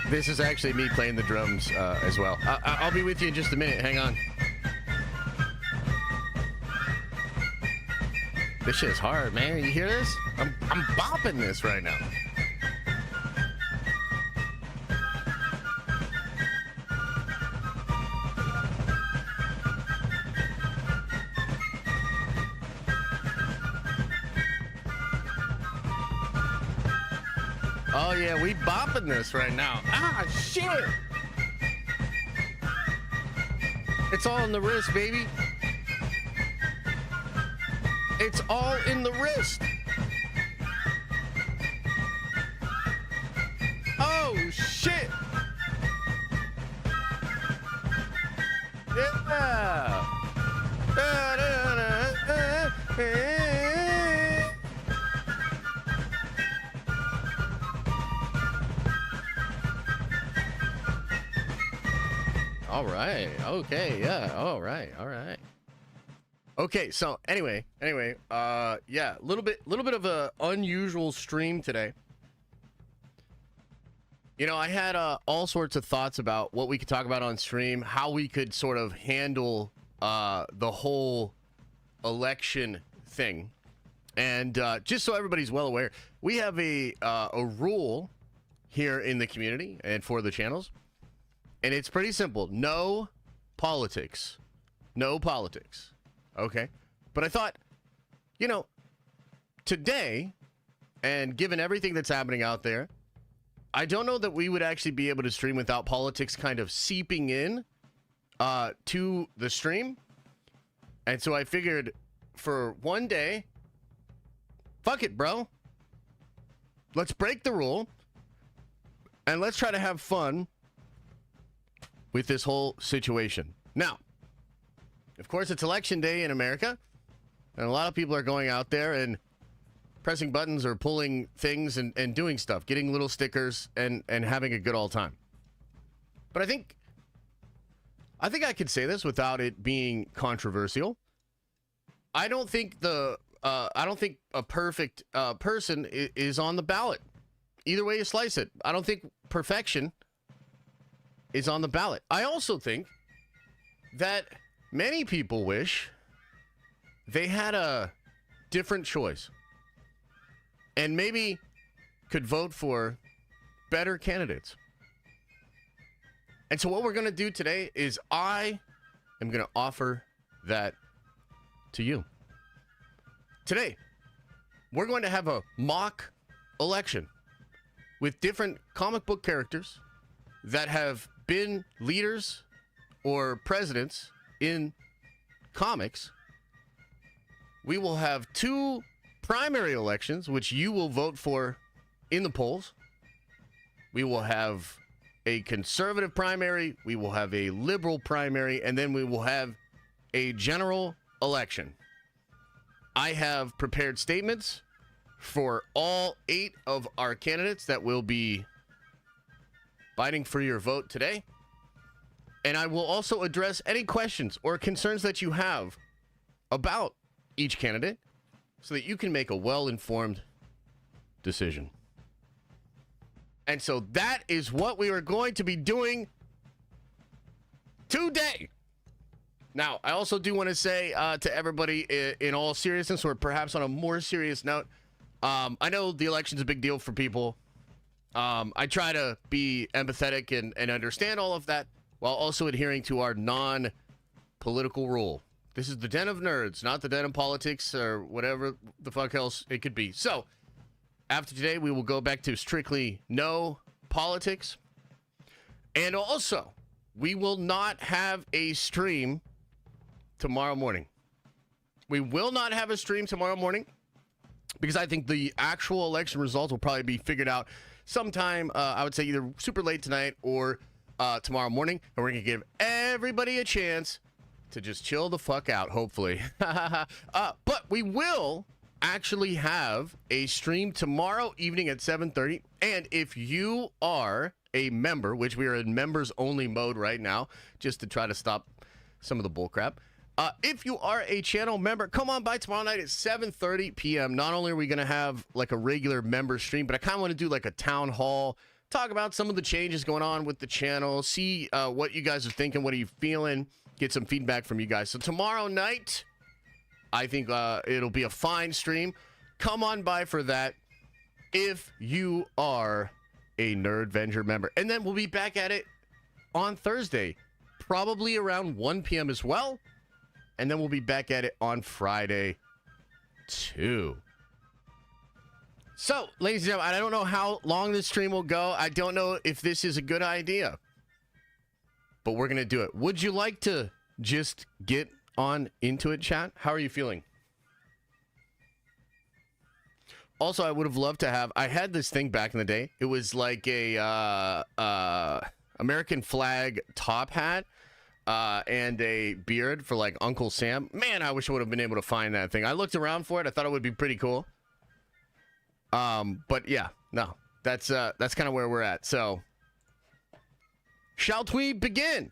This is actually me playing the drums as well. I'll be with you in just a minute. Hang on. This shit's hard, man. You hear this? I'm bopping this right now. Oh, yeah, we bopping this right now. Ah, shit! It's all in the wrist, baby. It's all in the wrist. Oh, shit! Yeah! All right. Okay. Yeah. All right. All right. Okay. So anyway, yeah, a little bit of a unusual stream today. You know, I had all sorts of thoughts about what we could talk about on stream, how we could sort of handle the whole election thing, and just so everybody's well aware, we have a rule here in the community and for the channels. And it's pretty simple. No politics. No politics. Okay? But I thought, you know, today, and given everything that's happening out there, I don't know that we would actually be able to stream without politics kind of seeping in to the stream. And so I figured for one day, fuck it, bro. Let's break the rule. And let's try to have fun with this whole situation. Now, of course, it's election day in America, and a lot of people are going out there and pressing buttons or pulling things and doing stuff, getting little stickers and having a good old time. But I think I could say this without it being controversial. I don't think a perfect person is on the ballot. Either way you slice it. I don't think perfection is on the ballot. I also think that many people wish they had a different choice and maybe could vote for better candidates. And so what we're going to do today is I am going to offer that to you. Today, we're going to have a mock election with different comic book characters that have been leaders or presidents in comics. We will have two primary elections, which you will vote for in the polls. We will have a conservative primary, we will have a liberal primary, and then we will have a general election. I have prepared statements for all 8 of our candidates that will be fighting for your vote today. And I will also address any questions or concerns that you have about each candidate so that you can make a well-informed decision. And so that is what we are going to be doing today. Now, I also do want to say to everybody in all seriousness, or perhaps on a more serious note, I know the election's a big deal for people. I try to be empathetic and understand all of that while also adhering to our non-political rule. This is the den of nerds, not the den of politics or whatever the fuck else it could be. So, after today, we will go back to strictly no politics. And also, we will not have a stream tomorrow morning. We will not have a stream tomorrow morning because I think the actual election results will probably be figured out sometime, I would say either super late tonight or tomorrow morning. And we're going to give everybody a chance to just chill the fuck out, hopefully. But we will actually have a stream tomorrow evening at 7:30. And if you are a member, which we are in members only mode right now, just to try to stop some of the bullcrap. If you are a channel member, come on by tomorrow night at 7:30 p.m. Not only are we going to have like a regular member stream, but I kind of want to do like a town hall talk about some of the changes going on with the channel, see what you guys are thinking, what are you feeling, get some feedback from you guys. So tomorrow night, I think it'll be a fine stream. Come on by for that if you are a Nerdvenger member. And then we'll be back at it on Thursday, probably around 1 p.m. as well. And then we'll be back at it on Friday, too. So, ladies and gentlemen, I don't know how long this stream will go. I don't know if this is a good idea. But we're going to do it. Would you like to just get on into it, chat? How are you feeling? Also, I would have loved to have... I had this thing back in the day. It was like a American flag top hat and a beard for like Uncle Sam. Man, I wish I would have been able to find that thing. I looked around for it. I thought it would be pretty cool. But yeah, no, that's kind of where we're at. So, shall we begin?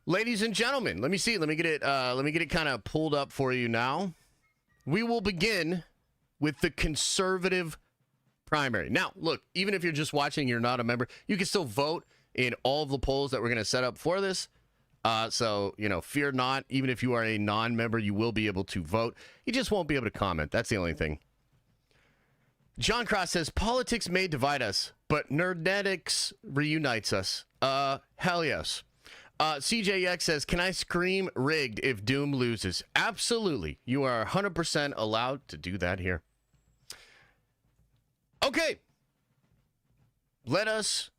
Ladies and gentlemen, let me see. Let me get it kind of pulled up for you now. We will begin with the conservative primary. Now, look, even if you're just watching, you're not a member, you can still vote in all of the polls that we're going to set up for this. So, you know, fear not. Even if you are a non-member, you will be able to vote. You just won't be able to comment. That's the only thing. John Cross says, politics may divide us, but nerdnetics reunites us. Hell yes. CJX says, can I scream rigged if Doom loses? Absolutely. You are 100% allowed to do that here. Okay. Let us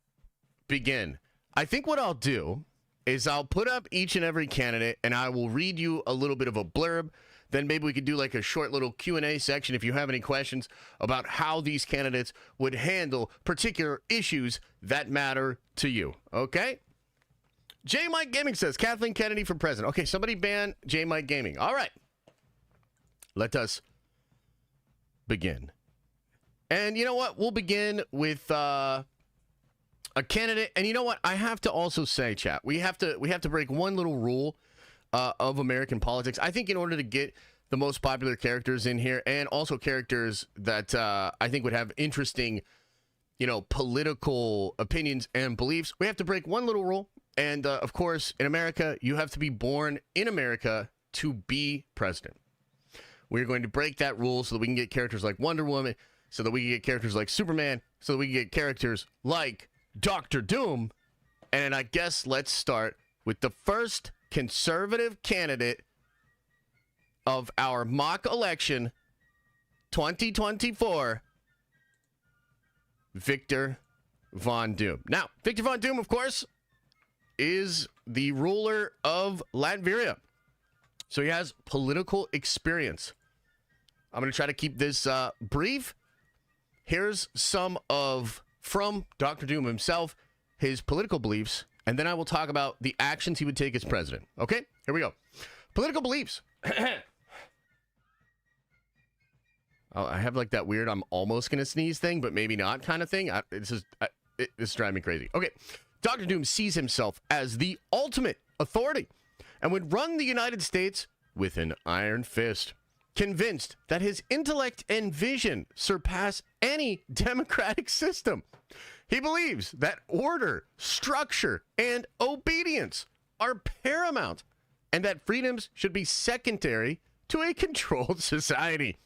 begin. I think what I'll do is I'll put up each and every candidate and I will read you a little bit of a blurb. Then maybe we could do like a short little Q&A section if you have any questions about how these candidates would handle particular issues that matter to you. Okay? J. Mike Gaming says, Kathleen Kennedy for president. Okay, somebody ban J. Mike Gaming. All right. Let us begin. And you know what? We'll begin with a candidate. And you know what? I have to also say, chat, we have to break one little rule of American politics. I think in order to get the most popular characters in here and also characters that I think would have interesting, you know, political opinions and beliefs, we have to break one little rule. And of course, in America, you have to be born in America to be president. We're going to break that rule so that we can get characters like Wonder Woman, so that we can get characters like Superman, so that we can get characters like Dr. Doom. And I guess let's start with the first conservative candidate of our mock election 2024, Victor Von Doom. Now, Victor Von Doom, of course, is the ruler of Latveria. So he has political experience. I'm going to try to keep this brief. Here's some from Dr. Doom himself, his political beliefs, and then I will talk about the actions he would take as president. Okay, here we go. Political beliefs. Oh, I have like that weird I'm almost going to sneeze thing, but maybe not kind of thing. This is driving me crazy. Okay, Dr. Doom sees himself as the ultimate authority and would run the United States with an iron fist, convinced that his intellect and vision surpass any democratic system. He believes that order, structure, and obedience are paramount, and that freedoms should be secondary to a controlled society.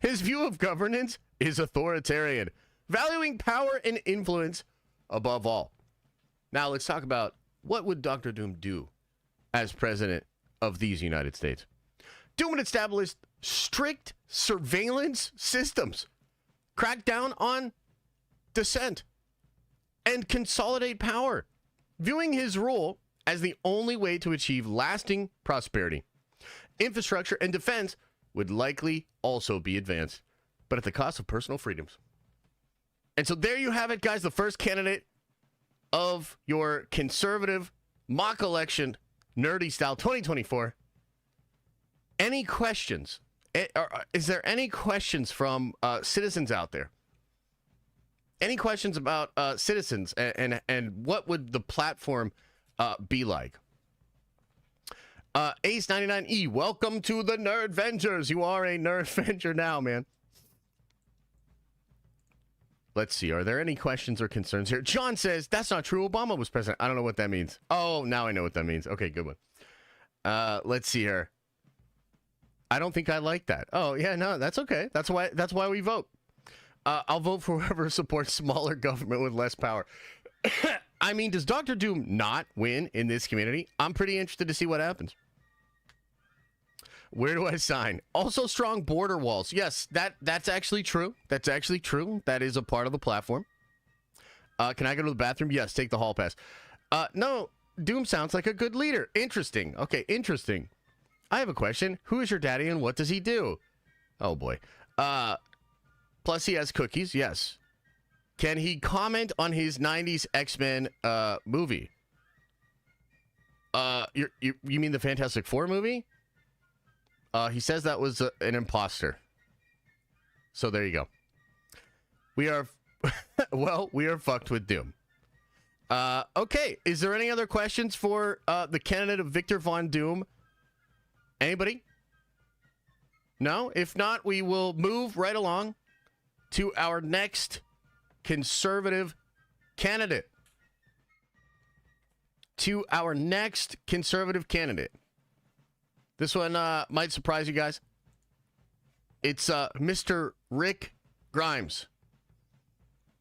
His view of governance is authoritarian, valuing power and influence above all. Now let's talk about what would Dr. Doom do as president of these United States. Doom would establish strict surveillance systems, crack down on dissent, and consolidate power, viewing his rule as the only way to achieve lasting prosperity. Infrastructure and defense would likely also be advanced, but at the cost of personal freedoms. And so there you have it, guys, the first candidate of your conservative mock election, nerdy style 2024. Any questions? Is there any questions from citizens out there? Any questions about citizens and what would the platform be like? Ace99E, welcome to the Nerdvengers. You are a Nerdvenger now, man. Let's see. Are there any questions or concerns here? John says, that's not true. Obama was president. I don't know what that means. Oh, now I know what that means. Okay, good one. Let's see here. I don't think I like that. Oh, yeah, no, that's okay. That's why we vote. I'll vote for whoever supports smaller government with less power. I mean, does Dr. Doom not win in this community? I'm pretty interested to see what happens. Where do I sign? Also, strong border walls. Yes, that's actually true. That's actually true. That is a part of the platform. Can I go to the bathroom? Yes, take the hall pass. No, Doom sounds like a good leader. Interesting. Okay, interesting. I have a question. Who is your daddy and what does he do? Oh, boy. Plus, he has cookies. Yes. Can he comment on his 90s X-Men movie? You mean the Fantastic Four movie? He says that was an imposter. So there you go. We are, well, we are fucked with Doom. Okay, is there any other questions for the candidate of Victor Von Doom? Anybody? No? If not, we will move right along to our next conservative candidate. To our next conservative candidate. This one might surprise you guys. It's Mr. Rick Grimes.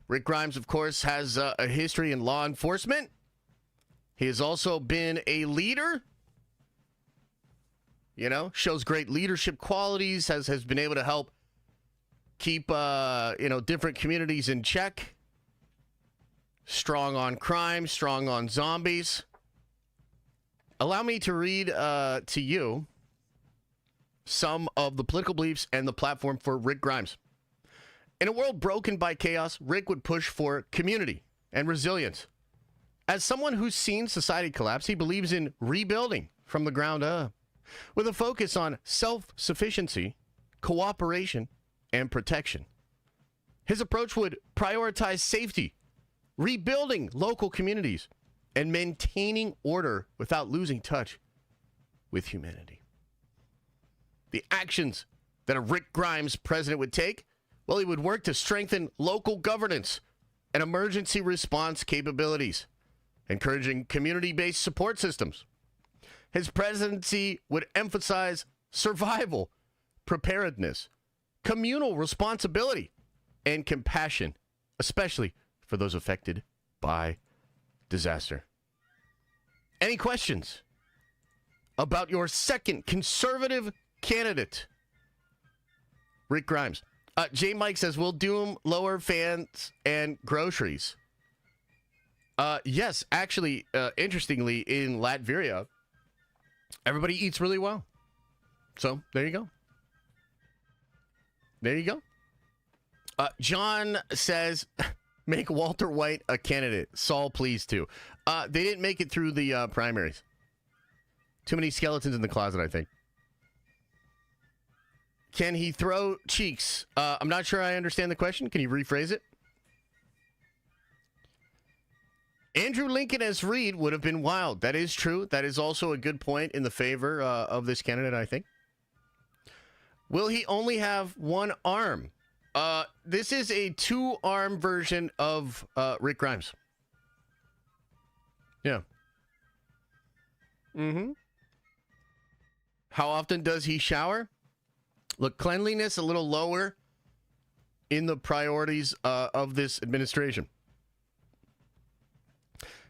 Rick Grimes, of course, has a history in law enforcement. He has also been a leader. You know, shows great leadership qualities, has been able to help keep, different communities in check. Strong on crime, strong on zombies. Allow me to read to you some of the political beliefs and the platform for Rick Grimes. In a world broken by chaos, Rick would push for community and resilience. As someone who's seen society collapse, he believes in rebuilding from the ground up, with a focus on self-sufficiency, cooperation, and protection. His approach would prioritize safety, rebuilding local communities, and maintaining order without losing touch with humanity. The actions that a Rick Grimes president would take, well, he would work to strengthen local governance and emergency response capabilities, encouraging community-based support systems. His presidency would emphasize survival, preparedness, communal responsibility, and compassion, especially for those affected by disaster. Any questions about your second conservative candidate, Rick Grimes? J. Mike says, will Doom lower fans and groceries? Yes, actually, interestingly, in Latveria, everybody eats really well. So, there you go. There you go. John says, make Walter White a candidate. Saul, please, too. They didn't make it through the primaries. Too many skeletons in the closet, I think. Can he throw cheeks? I'm not sure I understand the question. Can you rephrase it? Andrew Lincoln as Reed would have been wild. That is true. That is also a good point in the favor of this candidate, I think. Will he only have one arm? This is a two-arm version of Rick Grimes. Yeah. Mm-hmm. How often does he shower? Look, cleanliness a little lower in the priorities of this administration.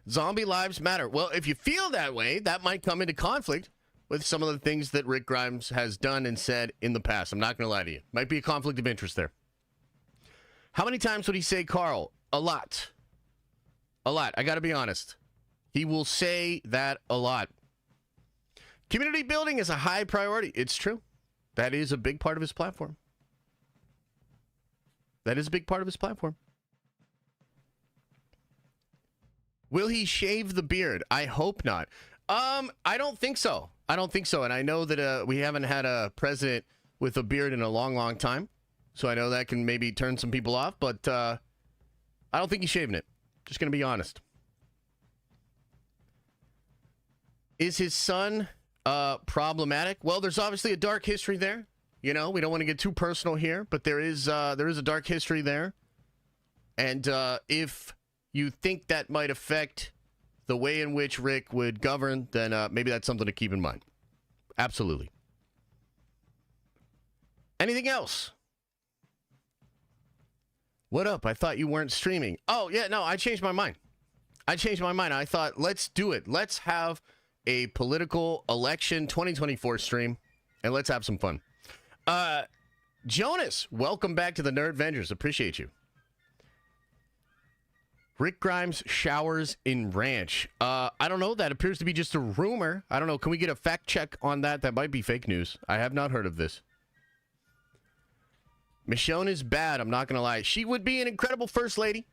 Zombie lives matter. Well, if you feel that way, that might come into conflict with some of the things that Rick Grimes has done and said in the past. I'm not going to lie to you. Might be a conflict of interest there. How many times would he say Carl? A lot. A lot. I got to be honest. He will say that a lot. Community building is a high priority. It's true. That is a big part of his platform. That is a big part of his platform. Will he shave the beard? I hope not. I don't think so. I don't think so. And I know that we haven't had a president with a beard in a long, long time. So I know that can maybe turn some people off. But I don't think he's shaving it. Just going to be honest. Is his son problematic? Well, there's obviously a dark history there. You know, we don't want to get too personal here, but there is a dark history there. And if you think that might affect the way in which Rick would govern, then maybe that's something to keep in mind. Absolutely. Anything else? What up? I thought you weren't streaming. Oh, yeah, no, I changed my mind. I thought, let's do it. Let's have a political election 2024 stream, and let's have some fun. Jonas, welcome back to the Nerd Vengers. Appreciate you. Rick Grimes showers in ranch. I don't know. That appears to be just a rumor. I don't know. Can we get a fact check on that? That might be fake news. I have not heard of this. Michonne is bad. I'm not going to lie. She would be an incredible first lady.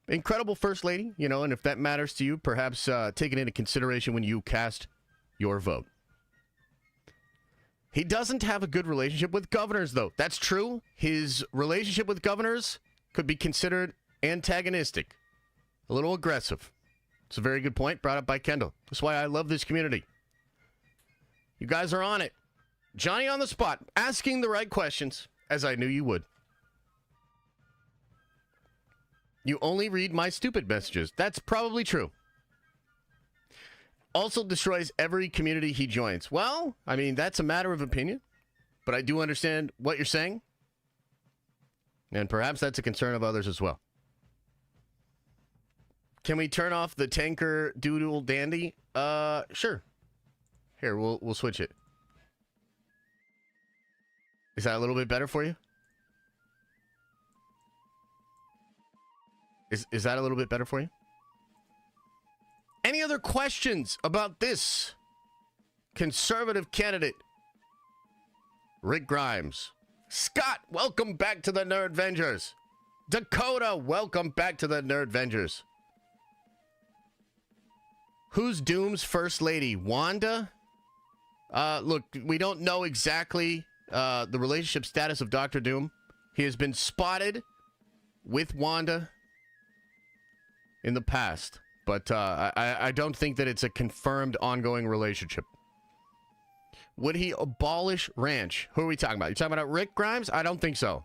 Incredible first lady, you know, and if that matters to you, perhaps take it into consideration when you cast your vote. He doesn't have a good relationship with governors, though. That's true. His relationship with governors could be considered antagonistic, a little aggressive. It's a very good point brought up by Kendall. That's why I love this community. You guys are on it. Johnny on the spot, asking the right questions, as I knew you would. You only read my stupid messages. That's probably true. Also destroys every community he joins. Well, I mean, that's a matter of opinion, but I do understand what you're saying, and perhaps that's a concern of others as well. Can we turn off the tanker doodle dandy? Sure. Here, we'll switch it. Is that a little bit better for you? Is that a little bit better for you? Any other questions about this conservative candidate, Rick Grimes? Scott, welcome back to the Nerd Vengers. Dakota, welcome back to the Nerd Vengers. Who's Doom's first lady? Wanda? Look, we don't know exactly the relationship status of Dr. Doom. He has been spotted with Wanda in the past, but I don't think that it's a confirmed ongoing relationship. Would he abolish ranch? Who are we talking about? You talking about Rick Grimes? I don't think so.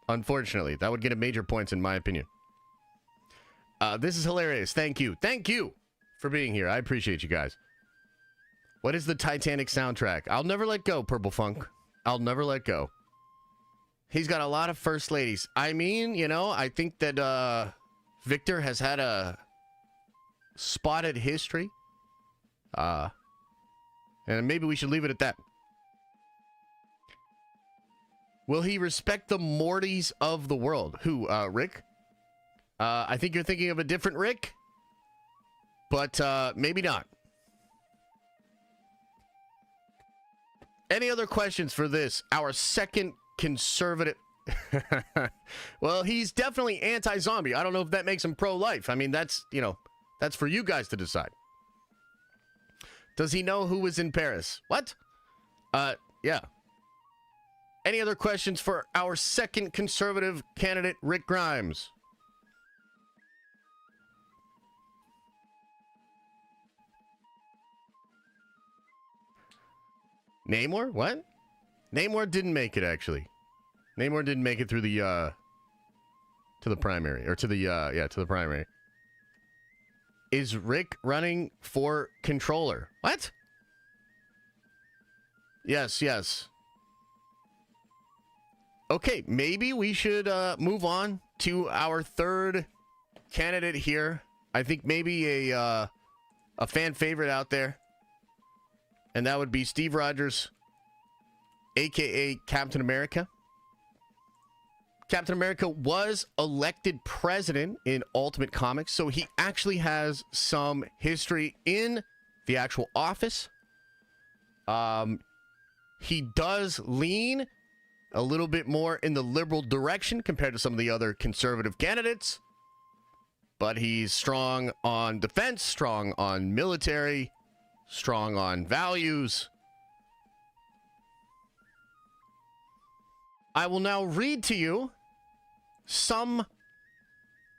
Unfortunately, that would get him major points in my opinion. This is hilarious. Thank you. Thank you for being here. I appreciate you guys. What is the Titanic soundtrack? I'll never let go, Purple Funk. I'll never let go. He's got a lot of first ladies. I mean, you know, I think that Victor has had a spotted history. And maybe we should leave it at that. Will he respect the Mortys of the world? Who, Rick? I think you're thinking of a different Rick, but maybe not. Any other questions for this? Our second conservative... Well, he's definitely anti-zombie. I don't know if that makes him pro-life. I mean, that's, you know, that's for you guys to decide. Does he know who was in Paris? What? Yeah. Any other questions for our second conservative candidate, Rick Grimes? Namor? What? Namor didn't make it, actually. Namor didn't make it through the, to the primary. Or to the, to the primary. Is Rick running for controller? What? Yes, yes. Okay, maybe we should, move on to our third candidate here. I think maybe a fan favorite out there. And that would be Steve Rogers, a.k.a. Captain America. Captain America was elected president in Ultimate Comics, so he actually has some history in the actual office. He does lean a little bit more in the liberal direction compared to some of the other conservative candidates. But he's strong on defense, strong on military, strong on values. I will now read to you some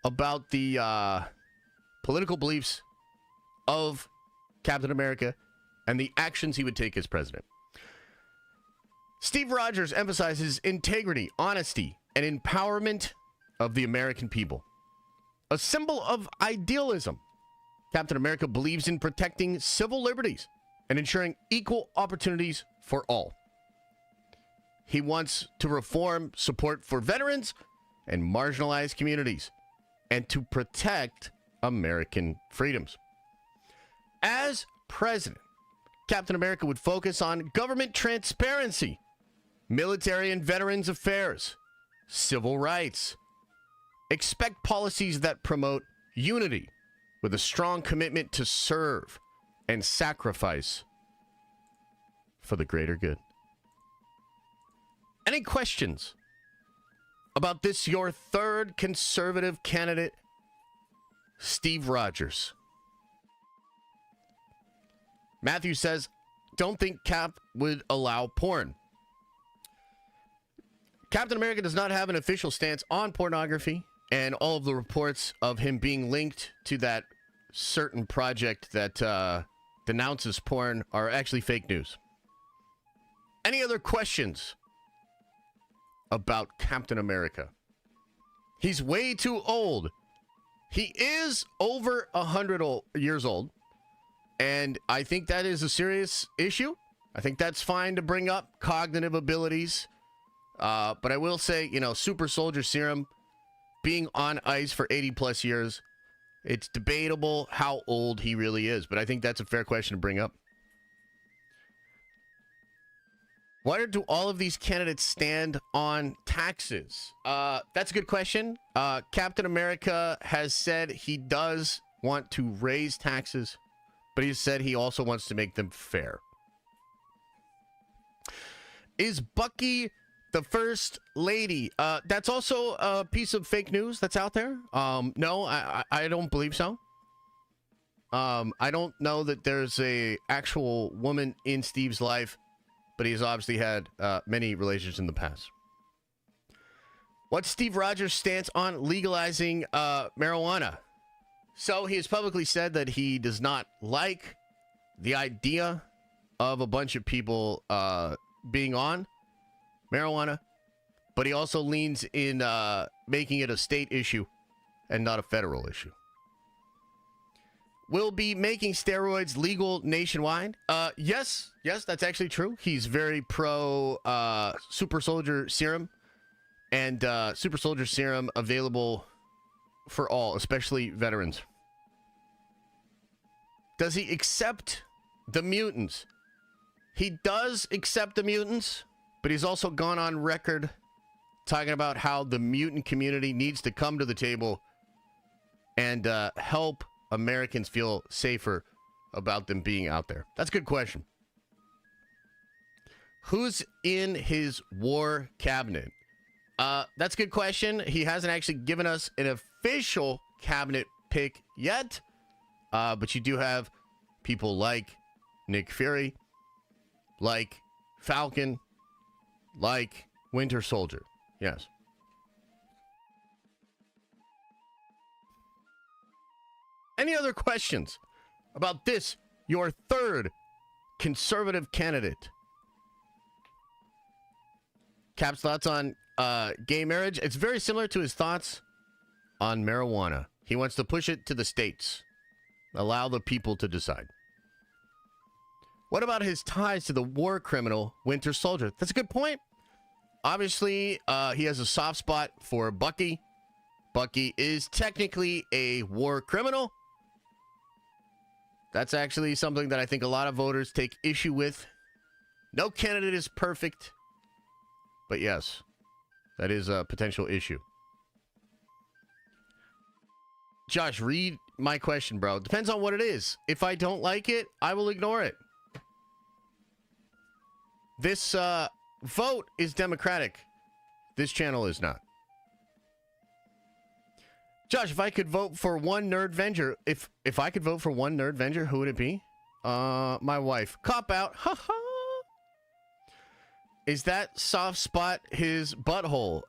about the political beliefs of Captain America and the actions he would take as president. Steve Rogers emphasizes integrity, honesty, and empowerment of the American people, a symbol of idealism. Captain America believes in protecting civil liberties and ensuring equal opportunities for all. He wants to reform support for veterans and marginalized communities and to protect American freedoms. As president, Captain America would focus on government transparency, military and veterans affairs, civil rights. Expect policies that promote unity with a strong commitment to serve and sacrifice for the greater good. Any questions about this, your third conservative candidate, Steve Rogers? Matthew says, don't think Cap would allow porn. Captain America does not have an official stance on pornography, and all of the reports of him being linked to that certain project that denounces porn are actually fake news. Any other questions about Captain America? He's way too old. He is over 100 years old, and I think that is a serious issue. I think that's fine to bring up cognitive abilities, but I will say, super soldier serum, being on ice for 80 plus years, it's debatable how old he really is, but I think that's a fair question to bring up. Where do all of these candidates stand on taxes? That's a good question. Captain America has said he does want to raise taxes, but he said he also wants to make them fair. Is Bucky the first lady? That's also a piece of fake news that's out there. No, I don't believe so. I don't know that there's a actual woman in Steve's life, but he's obviously had many relations in the past. What's Steve Rogers' stance on legalizing marijuana? So he has publicly said that he does not like the idea of a bunch of people being on marijuana, but he also leans in making it a state issue and not a federal issue. Will be making steroids legal nationwide. Yes, that's actually true. He's very pro super soldier serum, and super soldier serum available for all, especially veterans. Does he accept the mutants? He does accept the mutants, but he's also gone on record talking about how the mutant community needs to come to the table and help Americans feel safer about them being out there. That's a good question. Who's in his war cabinet? That's a good question. He hasn't actually given us an official cabinet pick yet, but you do have people like Nick Fury, like Falcon, like Winter Soldier. Yes. Any other questions about this, your third conservative candidate? Cap's thoughts on gay marriage. It's very similar to his thoughts on marijuana. He wants to push it to the states. Allow the people to decide. What about his ties to the war criminal Winter Soldier? That's a good point. Obviously, he has a soft spot for Bucky. Bucky is technically a war criminal. That's actually something that I think a lot of voters take issue with. No candidate is perfect. But yes, that is a potential issue. Josh, read my question, bro. Depends on what it is. If I don't like it, I will ignore it. This vote is democratic. This channel is not. Josh, if I could vote for one nerd Avenger, if I could vote for one nerd Avenger, who would it be? My wife. Cop out. Ha ha. Is that soft spot his butthole?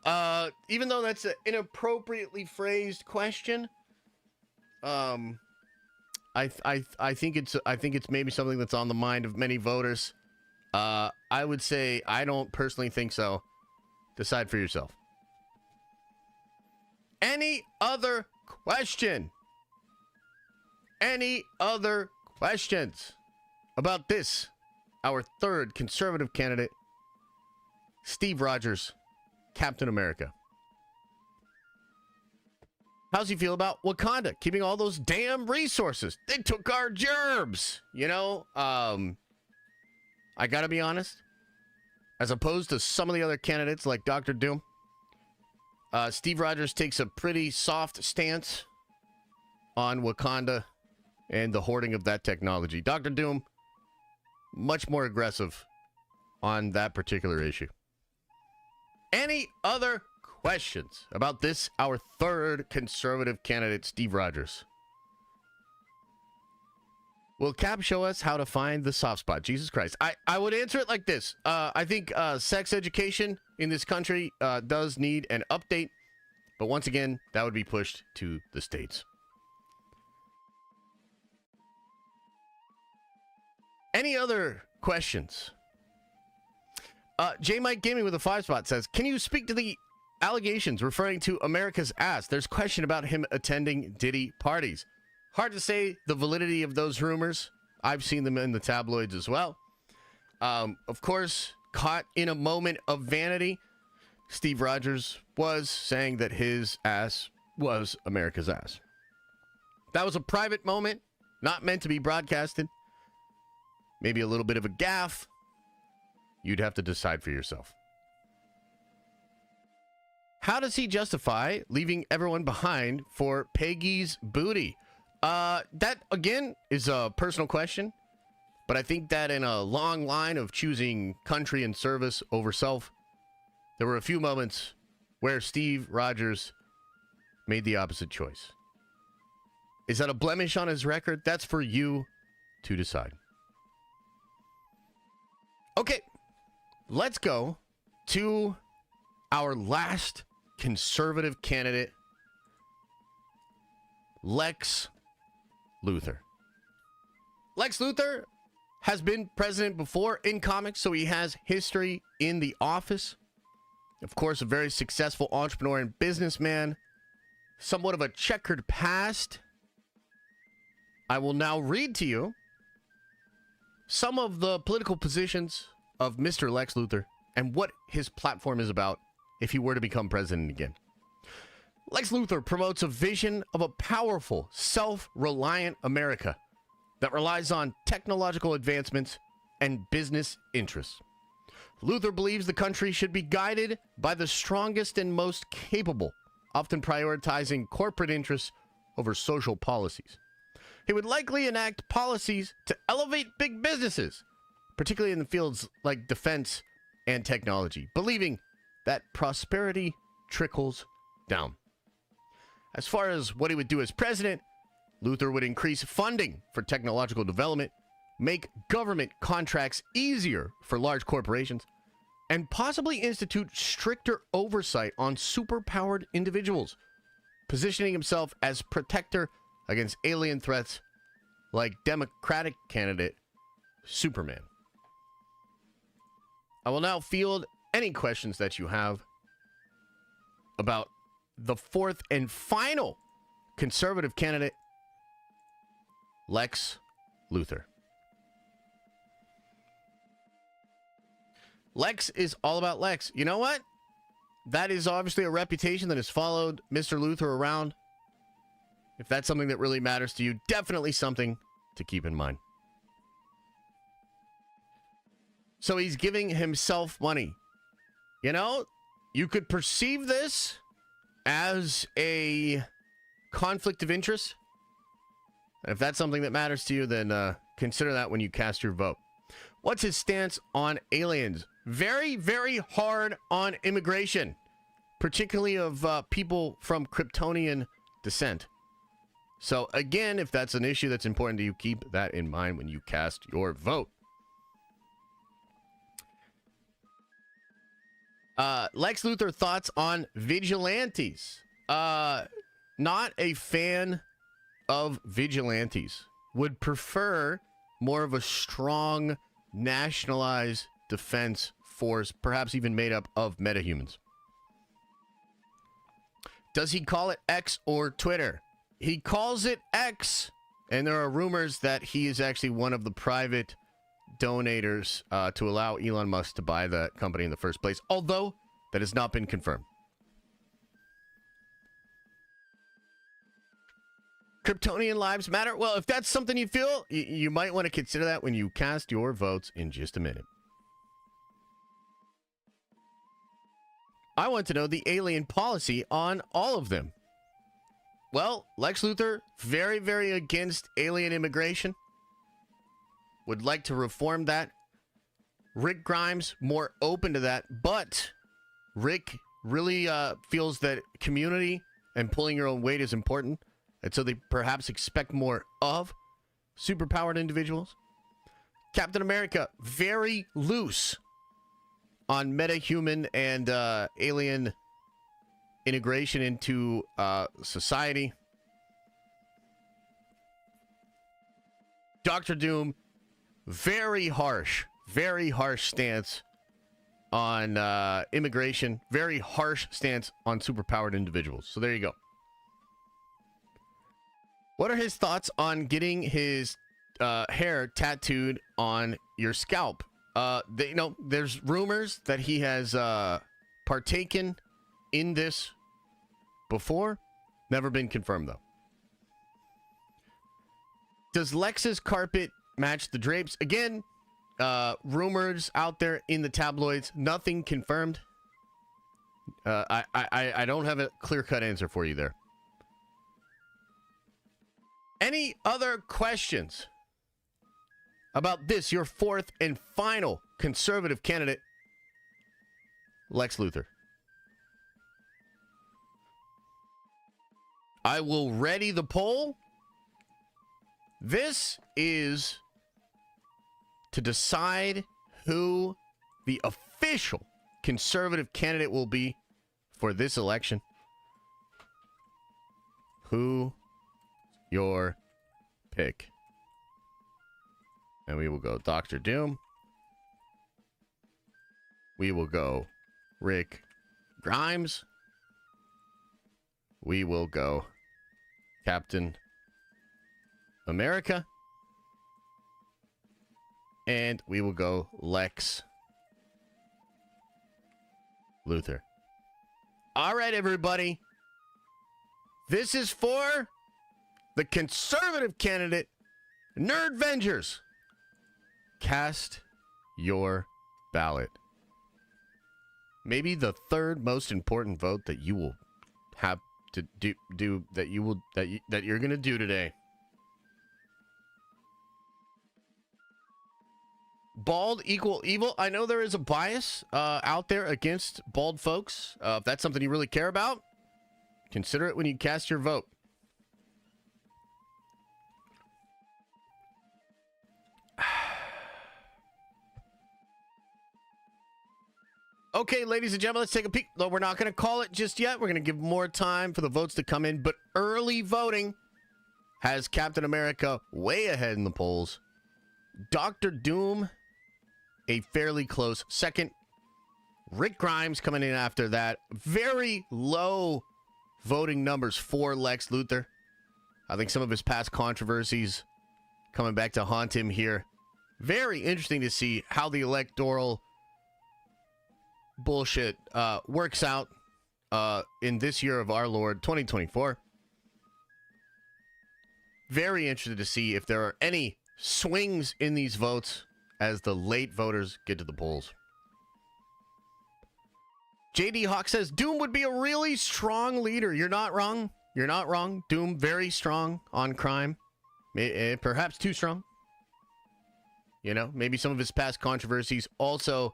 Even though that's an inappropriately phrased question, I think it's maybe something that's on the mind of many voters. I would say I don't personally think so. Decide for yourself. Any other question? Any other questions about this? Our third conservative candidate, Steve Rogers, Captain America. How's he feel about Wakanda keeping all those damn resources? They took our gerbs. You know, I gotta be honest. As opposed to some of the other candidates like Dr. Doom, Steve Rogers takes a pretty soft stance on Wakanda and the hoarding of that technology. Dr. Doom, much more aggressive on that particular issue. Any other questions about this, our third conservative candidate, Steve Rogers? Will Cap show us how to find the soft spot? Jesus Christ. I would answer it like this. I think sex education in this country does need an update. But once again, that would be pushed to the states. Any other questions? J Mike Gaming with a 5 spot says, can you speak to the allegations referring to America's ass? There's question about him attending Diddy parties. Hard to say the validity of those rumors. I've seen them in the tabloids as well. Of course, caught in a moment of vanity, Steve Rogers was saying that his ass was America's ass. That was a private moment, not meant to be broadcasted. Maybe a little bit of a gaffe. You'd have to decide for yourself. How does he justify leaving everyone behind for Peggy's booty? That, again, is a personal question. But I think that in a long line of choosing country and service over self, there were a few moments where Steve Rogers made the opposite choice. Is that a blemish on his record? That's for you to decide. Okay, let's go to our last conservative candidate, Lex Luthor. Lex Luthor has been president before in comics, so he has history in the office. Of course, a very successful entrepreneur and businessman, somewhat of a checkered past. I will now read to you some of the political positions of Mr. Lex Luthor and what his platform is about if he were to become president again. Lex Luthor promotes a vision of a powerful, self-reliant America that relies on technological advancements and business interests. Luthor believes the country should be guided by the strongest and most capable, often prioritizing corporate interests over social policies. He would likely enact policies to elevate big businesses, particularly in the fields like defense and technology, believing that prosperity trickles down. As far as what he would do as president, Luthor would increase funding for technological development, make government contracts easier for large corporations, and possibly institute stricter oversight on superpowered individuals, positioning himself as protector against alien threats like Democratic candidate Superman. I will now field any questions that you have about the fourth and final conservative candidate, Lex Luthor. Lex is all about Lex. You know what? That is obviously a reputation that has followed Mr. Luthor around. If that's something that really matters to you, definitely something to keep in mind. So he's giving himself money. You know, you could perceive this as a conflict of interest. If that's something that matters to you, then consider that when you cast your vote. What's his stance on aliens? Very, very hard on immigration, particularly of people from Kryptonian descent. So again, if that's an issue that's important to you, keep that in mind when you cast your vote. Lex Luthor thoughts on vigilantes. Not a fan of vigilantes. Would prefer more of a strong nationalized defense force, perhaps even made up of metahumans. Does he call it X or Twitter? He calls it X, and there are rumors that he is actually one of the private donators to allow Elon Musk to buy the company in the first place, although that has not been confirmed. Kryptonian lives matter? Well, if that's something you feel, you might want to consider that when you cast your votes in just a minute. I want to know the alien policy on all of them. Well, Lex Luthor, very, very against alien immigration. Would like to reform that. Rick Grimes, more open to that. But Rick really feels that community and pulling your own weight is important. And so they perhaps expect more of superpowered individuals. Captain America, very loose on metahuman and alien integration into society. Dr. Doom, very harsh stance on immigration, very harsh stance on superpowered individuals. So there you go. What are his thoughts on getting his hair tattooed on your scalp? There's rumors that he has partaken in this before. Never been confirmed, though. Does Lex's carpet match the drapes? Again, rumors out there in the tabloids. Nothing confirmed. I don't have a clear-cut answer for you there. Any other questions about this, your fourth and final conservative candidate, Lex Luthor? I will ready the poll. This is to decide who the official conservative candidate will be for this election. Who your pick? And we will go Dr. Doom. We will go Rick Grimes. We will go Captain America. And we will go Lex Luthor. All right, everybody. This is for the conservative candidate, Nerdvengers. Cast your ballot. Maybe the third most important vote that you will have to do that you're going to do today. Bald equal evil. I know there is a bias out there against bald folks. If that's something you really care about, consider it when you cast your vote. Okay, ladies and gentlemen, let's take a peek. Though we're not going to call it just yet. We're going to give more time for the votes to come in. But early voting has Captain America way ahead in the polls. Dr. Doom, a fairly close second. Rick Grimes coming in after that. Very low voting numbers for Lex Luthor. I think some of his past controversies coming back to haunt him here. Very interesting to see how the electoral bullshit works out in this year of our Lord 2024. Very interested to see if there are any swings in these votes as the late voters get to the polls. JD Hawk says Doom would be a really strong leader. You're not wrong. You're not wrong. Doom very strong on crime. Perhaps too strong. You know, maybe some of his past controversies also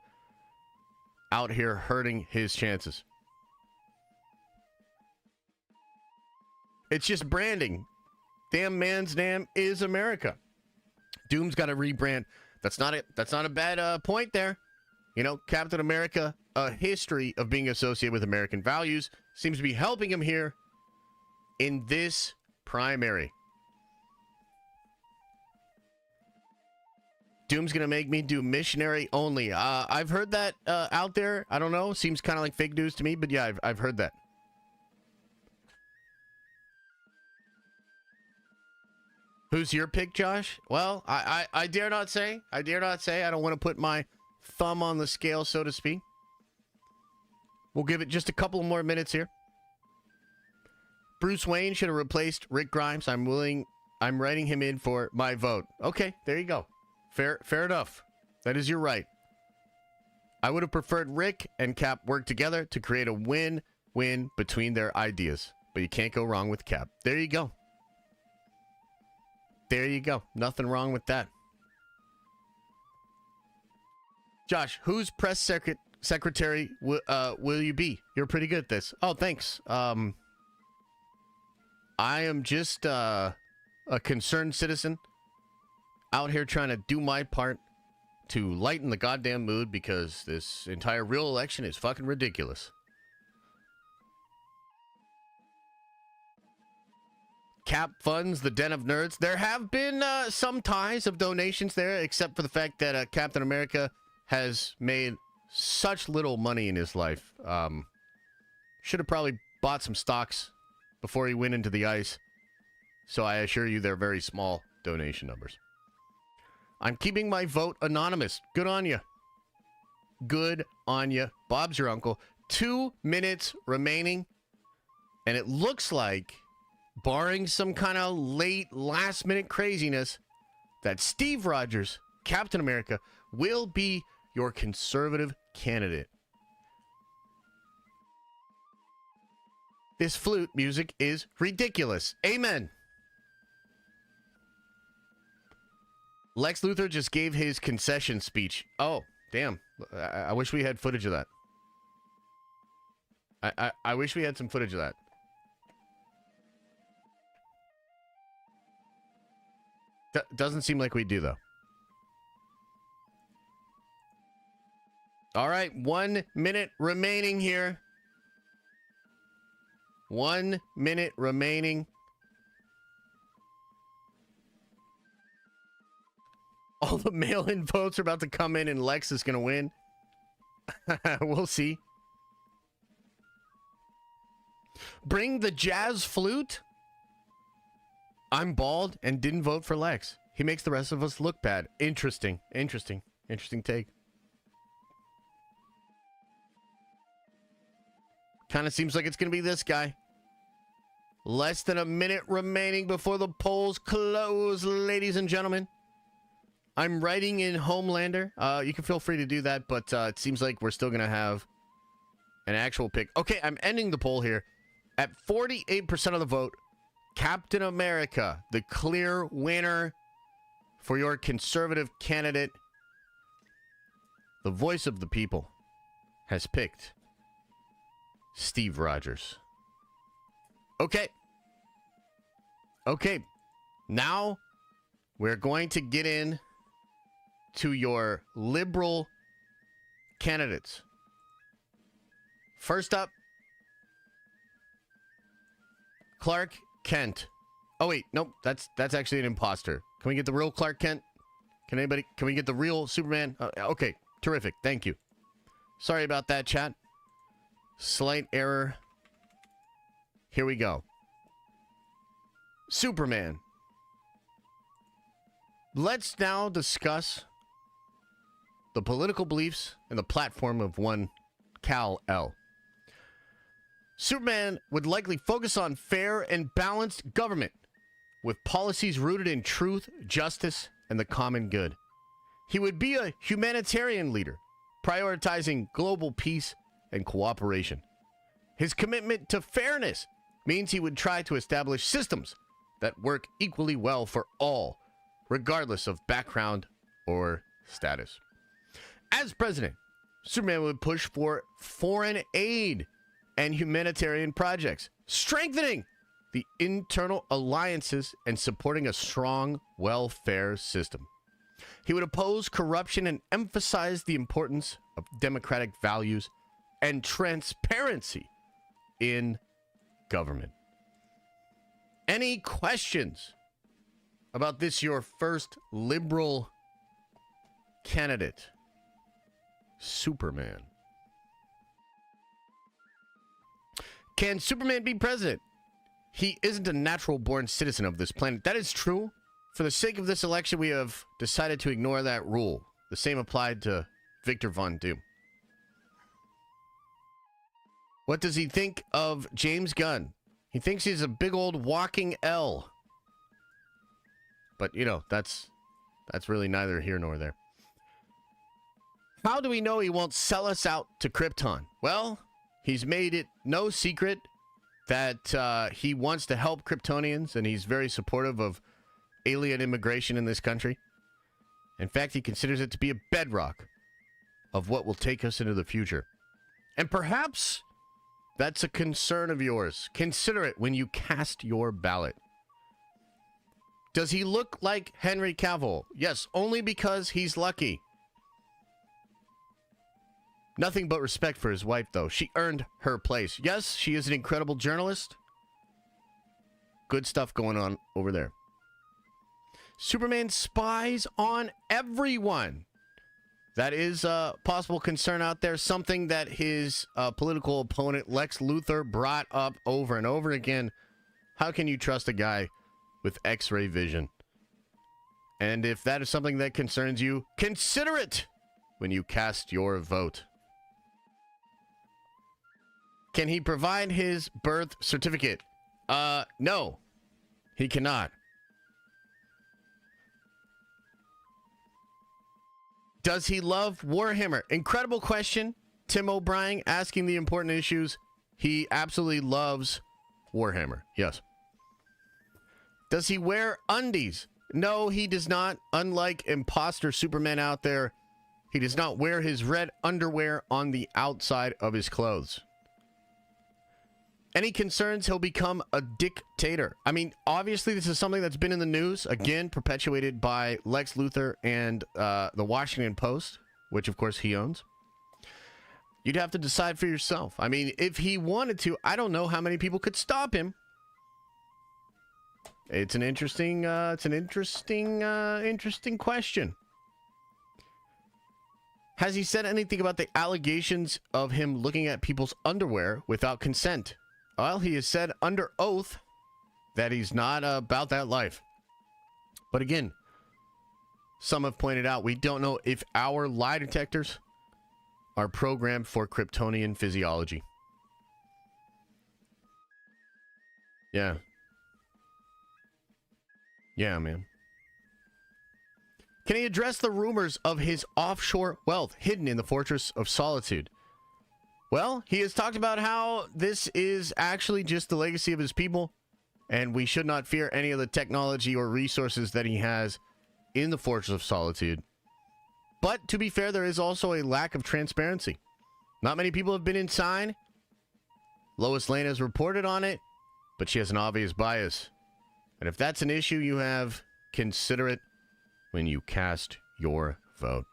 out here hurting his chances. It's just branding. Damn man's name is America. Doom's got to rebrand. That's not a bad point there. You know, Captain America, a history of being associated with American values, seems to be helping him here in this primary. Doom's going to make me do missionary only. I've heard that out there. I don't know. Seems kind of like fake news to me, but yeah, I've heard that. Who's your pick, Josh? Well, I dare not say. I dare not say. I don't want to put my thumb on the scale, so to speak. We'll give it just a couple more minutes here. Bruce Wayne should have replaced Rick Grimes. I'm writing him in for my vote. Okay, there you go. Fair enough. That is your right. I would have preferred Rick and Cap work together to create a win-win between their ideas. But you can't go wrong with Cap. There you go. There you go. Nothing wrong with that. Josh, whose press secretary will you be? You're pretty good at this. Oh, thanks. I am just a concerned citizen out here trying to do my part to lighten the goddamn mood because this entire real election is fucking ridiculous. Cap funds the Den of Nerds. There have been some ties of donations there, except for the fact that Captain America has made such little money in his life. Should have probably bought some stocks before he went into the ice. So I assure you they're very small donation numbers. I'm keeping my vote anonymous. Good on you. Good on you. Bob's your uncle. 2 minutes remaining. And it looks like, barring some kind of late last-minute craziness, that Steve Rogers, Captain America, will be your conservative candidate. This flute music is ridiculous. Amen. Lex Luthor just gave his concession speech. Oh, damn. I wish we had footage of that. I wish we had some footage of that. Doesn't seem like we do, though. All right, 1 minute remaining here. 1 minute remaining. All the mail-in votes are about to come in and Lex is going to win. We'll see. Bring the jazz flute? I'm bald and didn't vote for Lex. He makes the rest of us look bad. Interesting. Interesting take. Kind of seems like it's going to be this guy. Less than a minute remaining before the polls close, ladies and gentlemen. I'm writing in Homelander. You can feel free to do that, but it seems like we're still going to have an actual pick. Okay, I'm ending the poll here. At 48% of the vote, Captain America, the clear winner for your conservative candidate. The voice of the people has picked Steve Rogers. Okay. Okay. Now we're going to get in to your liberal candidates. First up, Clark Kent. Oh wait, nope, that's actually an imposter. Can we get the real Clark Kent? Can we get the real Superman? Okay, terrific. Thank you. Sorry about that, chat. Slight error. Here we go. Superman. Let's now discuss the political beliefs and the platform of one Kal-El. Superman would likely focus on fair and balanced government with policies rooted in truth, justice, and the common good. He would be a humanitarian leader, prioritizing global peace and cooperation. His commitment to fairness means he would try to establish systems that work equally well for all, regardless of background or status. As president, Superman would push for foreign aid and humanitarian projects, strengthening the internal alliances and supporting a strong welfare system. He would oppose corruption and emphasize the importance of democratic values and transparency in government. Any questions about this, your first liberal candidate, Superman? Can Superman be president? He isn't a natural born citizen of this planet. That is true. For the sake of this election, we have decided to ignore that rule. The same applied to Victor Von Doom. What does he think of James Gunn? He thinks he's a big old walking L. But, you know, that's really neither here nor there. How do we know he won't sell us out to Krypton? Well, he's made it no secret that he wants to help Kryptonians, and he's very supportive of alien immigration in this country. In fact, he considers it to be a bedrock of what will take us into the future. And perhaps that's a concern of yours. Consider it when you cast your ballot. Does he look like Henry Cavill? Yes, only because he's lucky. Nothing but respect for his wife, though. She earned her place. Yes, she is an incredible journalist. Good stuff going on over there. Superman spies on everyone. That is a possible concern out there. Something that his political opponent, Lex Luthor, brought up over and over again. How can you trust a guy with X-ray vision? And if that is something that concerns you, consider it when you cast your vote. Can he provide his birth certificate? No, he cannot. Does he love Warhammer? Incredible question. Tim O'Brien asking the important issues. He absolutely loves Warhammer. Yes. Does he wear undies? No, he does not. Unlike imposter Superman out there, he does not wear his red underwear on the outside of his clothes. Any concerns he'll become a dictator? I mean, obviously, this is something that's been in the news, again, perpetuated by Lex Luthor and the Washington Post, which, of course, he owns. You'd have to decide for yourself. I mean, if he wanted to, I don't know how many people could stop him. It's an interesting question. Has he said anything about the allegations of him looking at people's underwear without consent? Well, he has said under oath that he's not about that life. But again, some have pointed out we don't know if our lie detectors are programmed for Kryptonian physiology. Yeah. Yeah, man. Can he address the rumors of his offshore wealth hidden in the Fortress of Solitude? Well, he has talked about how this is actually just the legacy of his people, and we should not fear any of the technology or resources that he has in the Fortress of Solitude. But to be fair, there is also a lack of transparency. Not many people have been inside. Lois Lane has reported on it, but she has an obvious bias. And if that's an issue you have, consider it when you cast your vote.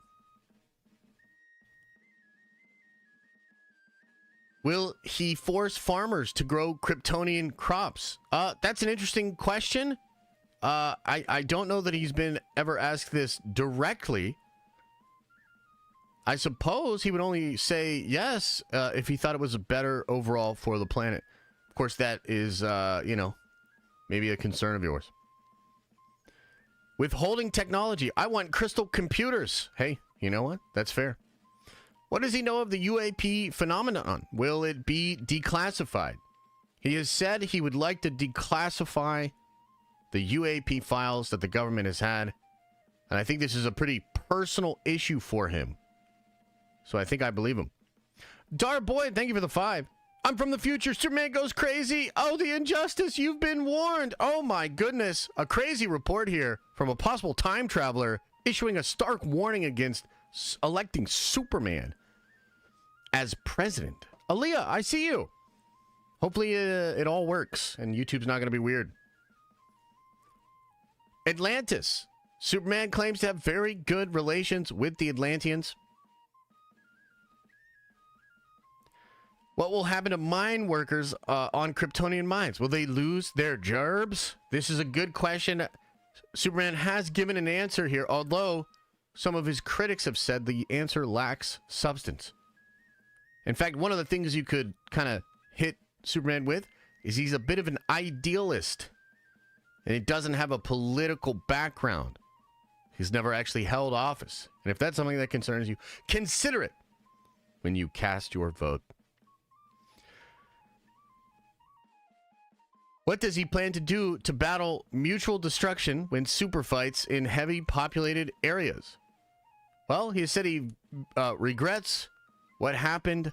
Will he force farmers to grow Kryptonian crops? That's an interesting question. I don't know that he's been ever asked this directly. I suppose he would only say yes if he thought it was better overall for the planet. Of course, that is, maybe a concern of yours. Withholding technology. I want crystal computers. Hey, you know what? That's fair. What does he know of the UAP phenomenon? Will it be declassified? He has said he would like to declassify the UAP files that the government has had. And I think this is a pretty personal issue for him. So I think I believe him. Dar Boyd, thank you for the 5. I'm from the future. Superman goes crazy. Oh, the injustice. You've been warned. Oh, my goodness. A crazy report here from a possible time traveler issuing a stark warning against electing Superman as president. Aaliyah, I see you. Hopefully it all works and YouTube's not going to be weird. Atlantis. Superman claims to have very good relations with the Atlanteans. What will happen to mine workers on Kryptonian mines? Will they lose their jobs? This is a good question. Superman has given an answer here, although some of his critics have said the answer lacks substance. In fact, one of the things you could kind of hit Superman with is he's a bit of an idealist. and he doesn't have a political background. He's never actually held office. And if that's something that concerns you, consider it when you cast your vote. What does he plan to do to battle mutual destruction when super fights in heavy populated areas? Well, he said he regrets what happened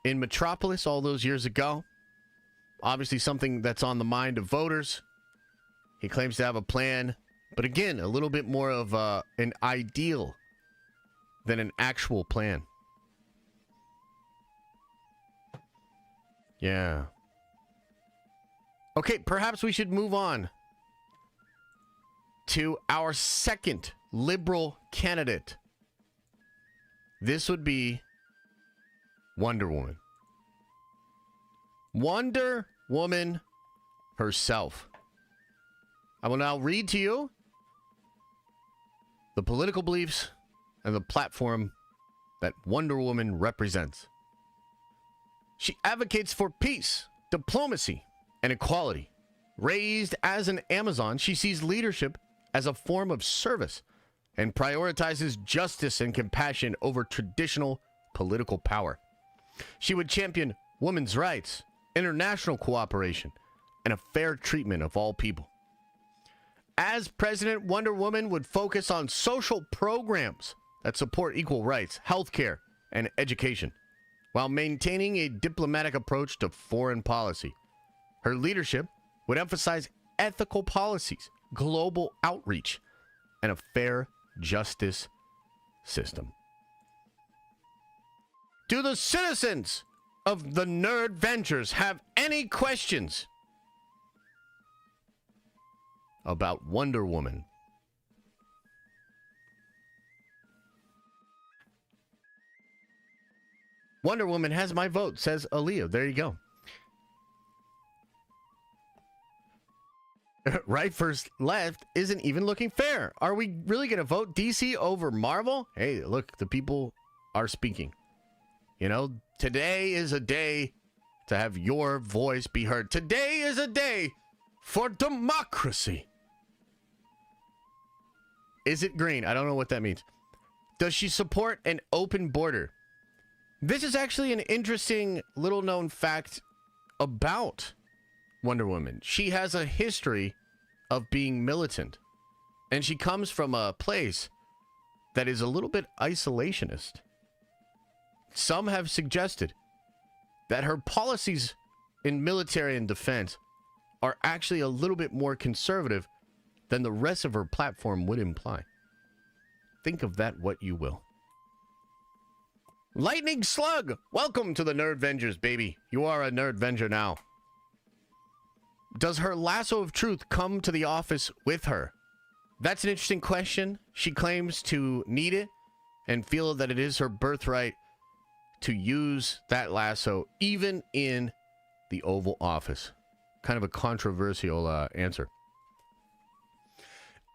in Metropolis all those years ago. Obviously something that's on the mind of voters. He claims to have a plan, but again, a little bit more of an ideal than an actual plan. Yeah. Okay, perhaps we should move on to our second liberal candidate. This would be Wonder Woman. Wonder Woman herself. I will now read to you the political beliefs and the platform that Wonder Woman represents. She advocates for peace, diplomacy, and equality. Raised as an Amazon, she sees leadership as a form of service and prioritizes justice and compassion over traditional political power. She would champion women's rights, international cooperation, and a fair treatment of all people. As president, Wonder Woman would focus on social programs that support equal rights, healthcare, and education, while maintaining a diplomatic approach to foreign policy. Her leadership would emphasize ethical policies, global outreach, and a fair justice system. Do the citizens of the Nerd Ventures have any questions about Wonder Woman? Wonder Woman has my vote, says Aaliyah. There you go. Right first left isn't even looking fair. Are we really going to vote DC over Marvel? Hey, look, the people are speaking. You know, today is a day to have your voice be heard. Today is a day for democracy. Is it green? I don't know what that means. Does she support an open border? This is actually an interesting little known fact about Wonder Woman. She has a history of being militant, and she comes from a place that is a little bit isolationist. Some have suggested that her policies in military and defense are actually a little bit more conservative than the rest of her platform would imply. Think of that what you will. Lightning Slug, welcome to the Nerd Vengers, baby. You are a Nerd Venger now. Does her lasso of truth come to the office with her? That's an interesting question. She claims to need it and feel that it is her birthright to use that lasso even in the Oval Office. Kind of a controversial answer.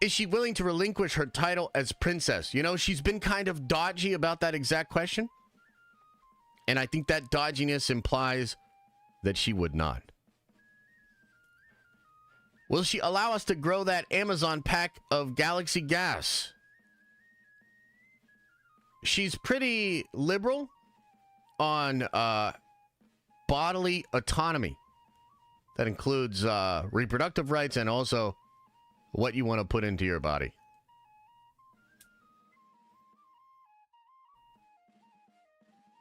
Is she willing to relinquish her title as princess? You know, she's been kind of dodgy about that exact question. And I think that dodginess implies that she would not. Will she allow us to grow that Amazon pack of galaxy gas? She's pretty liberal on bodily autonomy. That includes reproductive rights and also what you want to put into your body.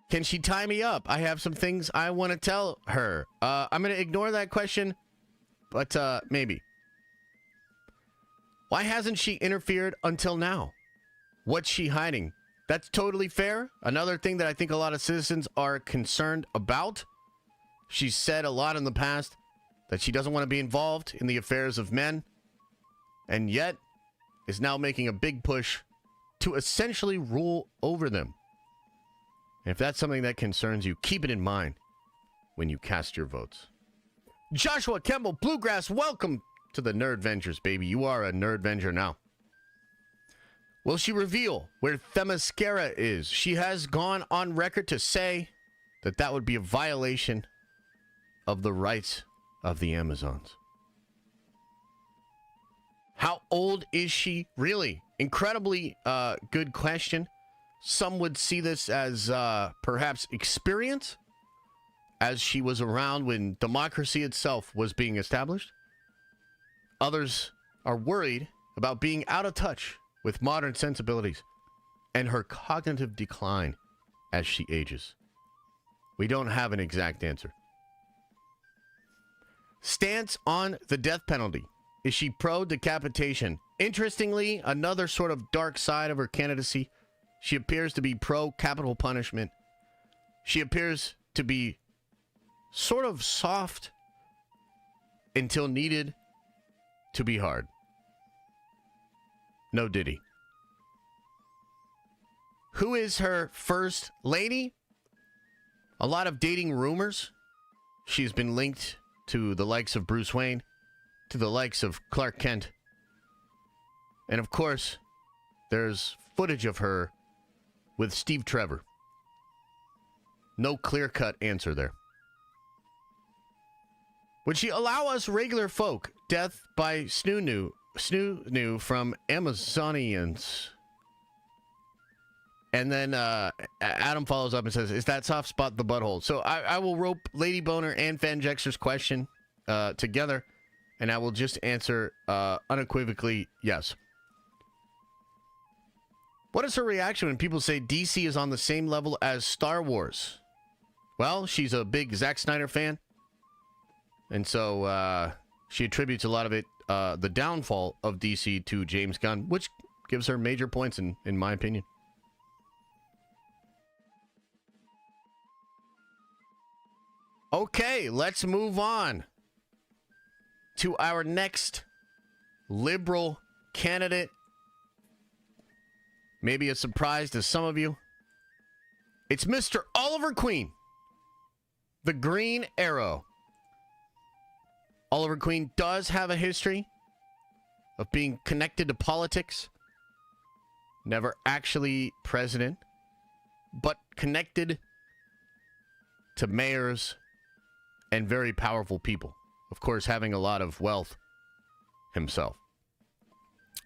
Can she tie me up? I have some things I want to tell her. I'm going to ignore that question, but maybe. Why hasn't she interfered until now? What's she hiding? That's totally fair. Another thing that I think a lot of citizens are concerned about. She's said a lot in the past that she doesn't want to be involved in the affairs of men, and yet is now making a big push to essentially rule over them. And if that's something that concerns you, keep it in mind when you cast your votes. Joshua Kemble Bluegrass, welcome to the Nerd Ventures, baby. You are a Nerd Venger now. Will she reveal where Themyscira is? She has gone on record to say that that would be a violation of the rights of the Amazons. How old is she really? Incredibly good question. Some would see this as perhaps experience, as she was around when democracy itself was being established. Others are worried about being out of touch with modern sensibilities and her cognitive decline as she ages. We don't have an exact answer. Stance on the death penalty. Is she pro-decapitation? Interestingly, another sort of dark side of her candidacy, she appears to be pro-capital punishment. She appears to be sort of soft until needed to be hard. No diddy. Who is her first lady? A lot of dating rumors. She's been linked to the likes of Bruce Wayne, to the likes of Clark Kent. And of course, there's footage of her with Steve Trevor. No clear-cut answer there. Would she allow us regular folk death by snoo from Amazonians? And then Adam follows up and says, is that soft spot the butthole? So I will rope Lady Boner and Fanjexer's question together, and I will just answer unequivocally yes. What is her reaction when people say DC is on the same level as Star Wars? Well, she's a big Zack Snyder fan. And so she attributes a lot of it, the downfall of DC, to James Gunn, which gives her major points in my opinion. Okay, let's move on to our next liberal candidate. Maybe a surprise to some of you. It's Mr. Oliver Queen, the Green Arrow. Oliver Queen does have a history of being connected to politics. Never actually president, but connected to mayors and very powerful people. Of course, having a lot of wealth himself.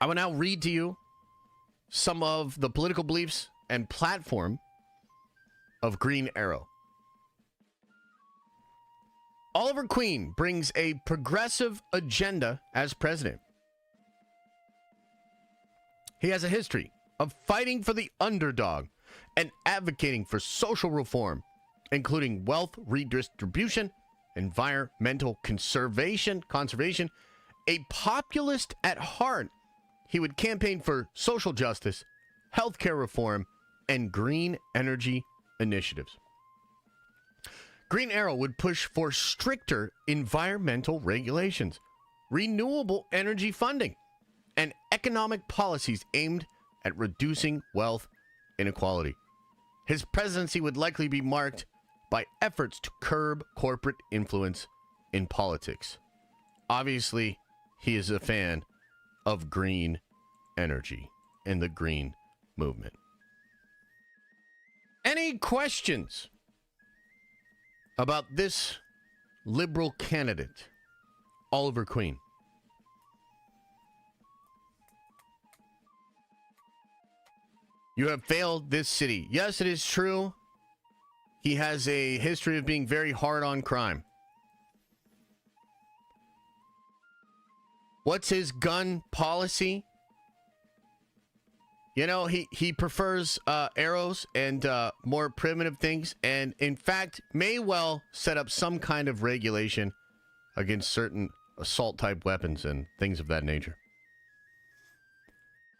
I will now read to you some of the political beliefs and platform of Green Arrow. Oliver Queen brings a progressive agenda as president. He has a history of fighting for the underdog and advocating for social reform, including wealth redistribution, environmental conservation, a populist at heart. He would campaign for social justice, healthcare reform, and green energy initiatives. Green Arrow would push for stricter environmental regulations, renewable energy funding, and economic policies aimed at reducing wealth inequality. His presidency would likely be marked by efforts to curb corporate influence in politics. Obviously, he is a fan of green energy and the green movement. Any questions about this liberal candidate, Oliver Queen? You have failed this city. Yes, it is true. He has a history of being very hard on crime. What's his gun policy? You know, he prefers arrows and more primitive things, and in fact may well set up some kind of regulation against certain assault-type weapons and things of that nature.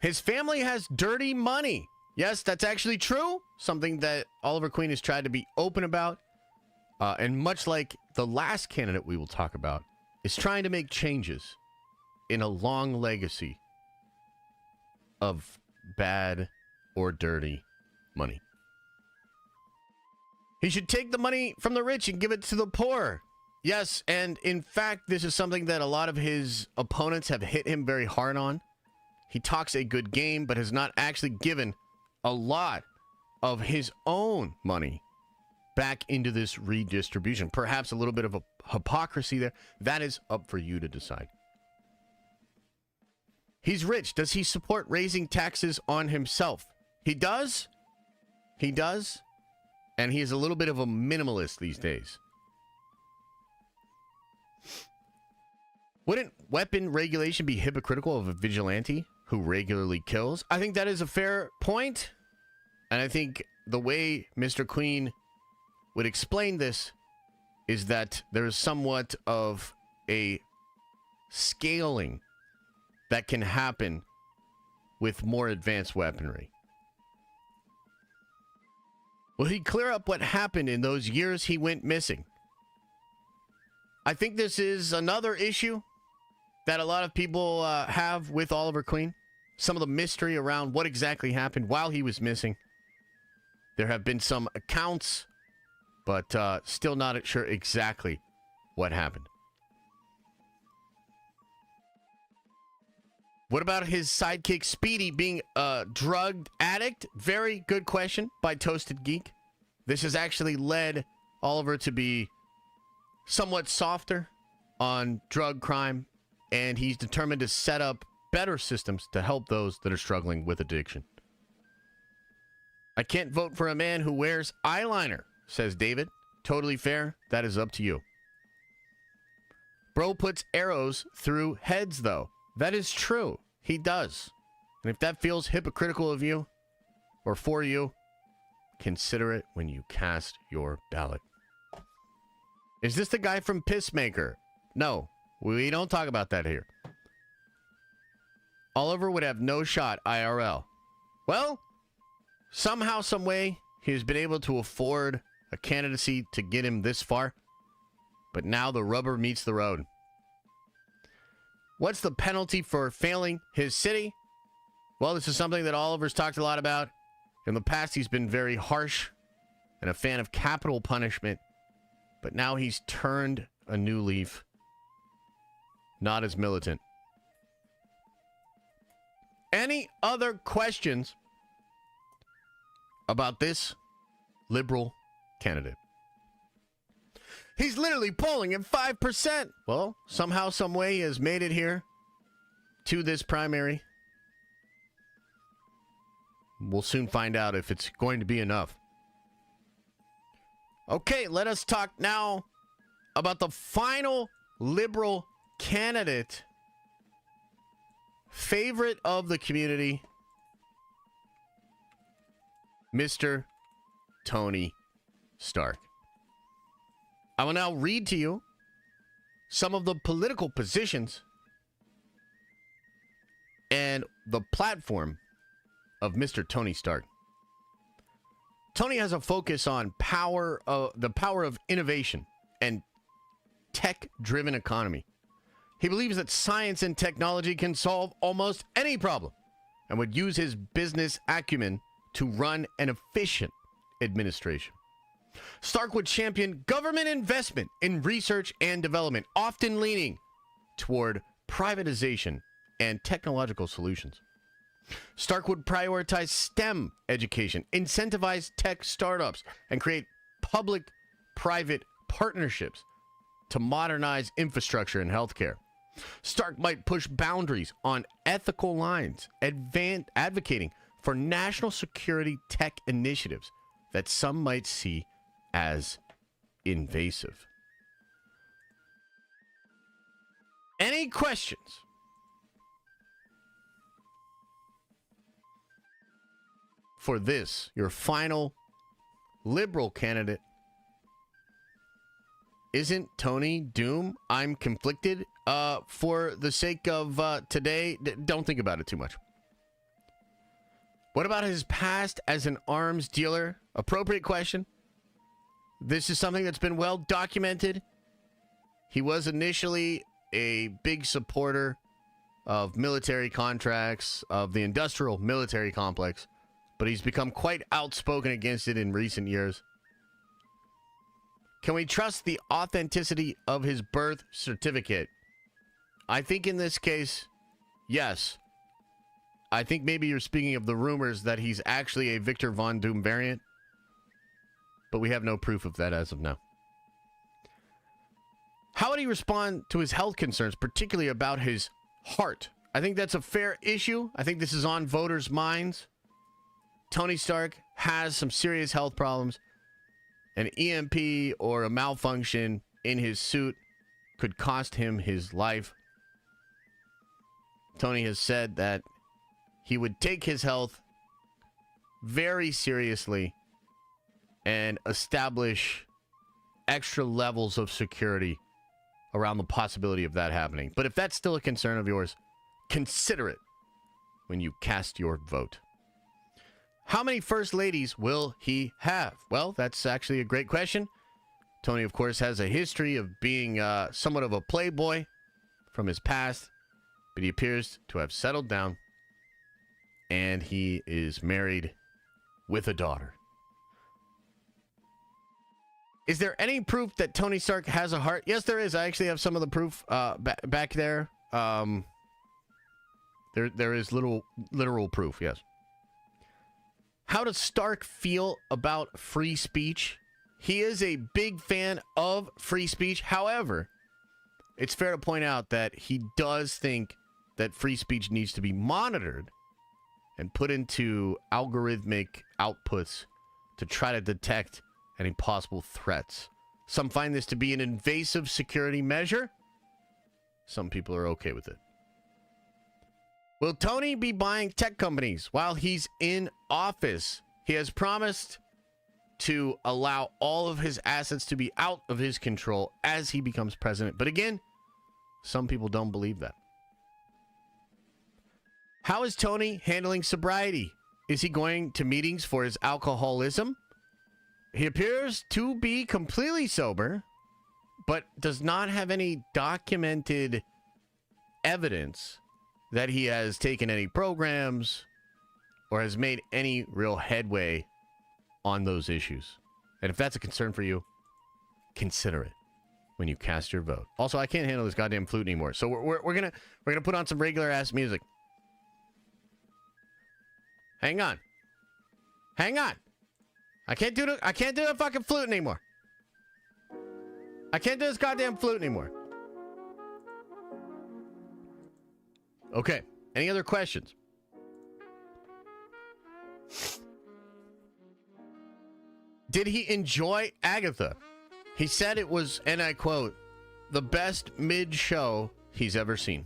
His family has dirty money. Yes, that's actually true. Something that Oliver Queen has tried to be open about. And much like the last candidate we will talk about, is trying to make changes in a long legacy of bad or dirty money. He should take the money from the rich and give it to the poor. Yes, and in fact, this is something that a lot of his opponents have hit him very hard on. He talks a good game, but has not actually given a lot of his own money back into this redistribution. Perhaps a little bit of a hypocrisy there. That is up for you to decide. He's rich. Does he support raising taxes on himself? He does. He does. And he is a little bit of a minimalist these days. Wouldn't weapon regulation be hypocritical of a vigilante who regularly kills? I think that is a fair point. And I think the way Mr. Queen would explain this is that there is somewhat of a scaling that can happen with more advanced weaponry. Will he clear up what happened in those years he went missing? I think this is another issue that a lot of people have with Oliver Queen. Some of the mystery around what exactly happened while he was missing. There have been some accounts, but still not sure exactly what happened. What about his sidekick Speedy being a drug addict? Very good question by Toasted Geek. This has actually led Oliver to be somewhat softer on drug crime, and he's determined to set up better systems to help those that are struggling with addiction. I can't vote for a man who wears eyeliner, says David. Totally fair. That is up to you. Bro puts arrows through heads, though. That is true. He does. And if that feels hypocritical of you or for you, consider it when you cast your ballot. Is this the guy from Pissmaker? No, we don't talk about that here. Oliver would have no shot IRL. Well, somehow, some way, he has been able to afford a candidacy to get him this far. But now the rubber meets the road. What's the penalty for failing his city? Well, this is something that Oliver's talked a lot about. In the past, he's been very harsh and a fan of capital punishment. But now he's turned a new leaf. Not as militant. Any other questions about this liberal candidate? He's literally polling at 5%. Well, somehow, some way, he has made it here to this primary. We'll soon find out if it's going to be enough. Okay, let us talk now about the final liberal candidate. Favorite of the community, Mr. Tony Stark. I will now read to you some of the political positions and the platform of Mr. Tony Stark. Tony has a focus on the power of innovation and tech-driven economy. He believes that science and technology can solve almost any problem and would use his business acumen to run an efficient administration. Stark would champion government investment in research and development, often leaning toward privatization and technological solutions. Stark would prioritize STEM education, incentivize tech startups, and create public-private partnerships to modernize infrastructure and healthcare. Stark might push boundaries on ethical lines, advocating for national security tech initiatives that some might see as invasive. Any questions? For this, your final liberal candidate. Isn't Tony Doom? I'm conflicted. For the sake of today, don't think about it too much. What about his past as an arms dealer? Appropriate question. This is something that's been well documented. He was initially a big supporter of military contracts, of the industrial military complex, but he's become quite outspoken against it in recent years. Can we trust the authenticity of his birth certificate? I think in this case, yes. I think maybe you're speaking of the rumors that he's actually a Victor Von Doom variant, but we have no proof of that as of now. How would he respond to his health concerns, particularly about his heart? I think that's a fair issue. I think this is on voters' minds. Tony Stark has some serious health problems. An EMP or a malfunction in his suit could cost him his life. Tony has said that he would take his health very seriously and establish extra levels of security around the possibility of that happening. But if that's still a concern of yours, consider it when you cast your vote. How many first ladies will he have? Well, that's actually a great question. Tony, of course, has a history of being somewhat of a playboy from his past, but he appears to have settled down, and he is married with a daughter. Is there any proof that Tony Stark has a heart? Yes, there is. I actually have some of the proof back there. There is literal proof, yes. How does Stark feel about free speech? He is a big fan of free speech. However, it's fair to point out that he does think that free speech needs to be monitored and put into algorithmic outputs to try to detect any possible threats. Some find this to be an invasive security measure. Some people are okay with it. Will Tony be buying tech companies while he's in office? He has promised to allow all of his assets to be out of his control as he becomes president. But again, some people don't believe that. How is Tony handling sobriety? Is he going to meetings for his alcoholism? He appears to be completely sober, but does not have any documented evidence that he has taken any programs or has made any real headway on those issues. And if that's a concern for you, consider it when you cast your vote. Also, I can't handle this goddamn flute anymore, so we're gonna put on some regular ass music. Hang on. I can't do the fucking flute anymore. I can't do this goddamn flute anymore. Okay. Any other questions? Did he enjoy Agatha? He said it was, and I quote, the best mid-show he's ever seen.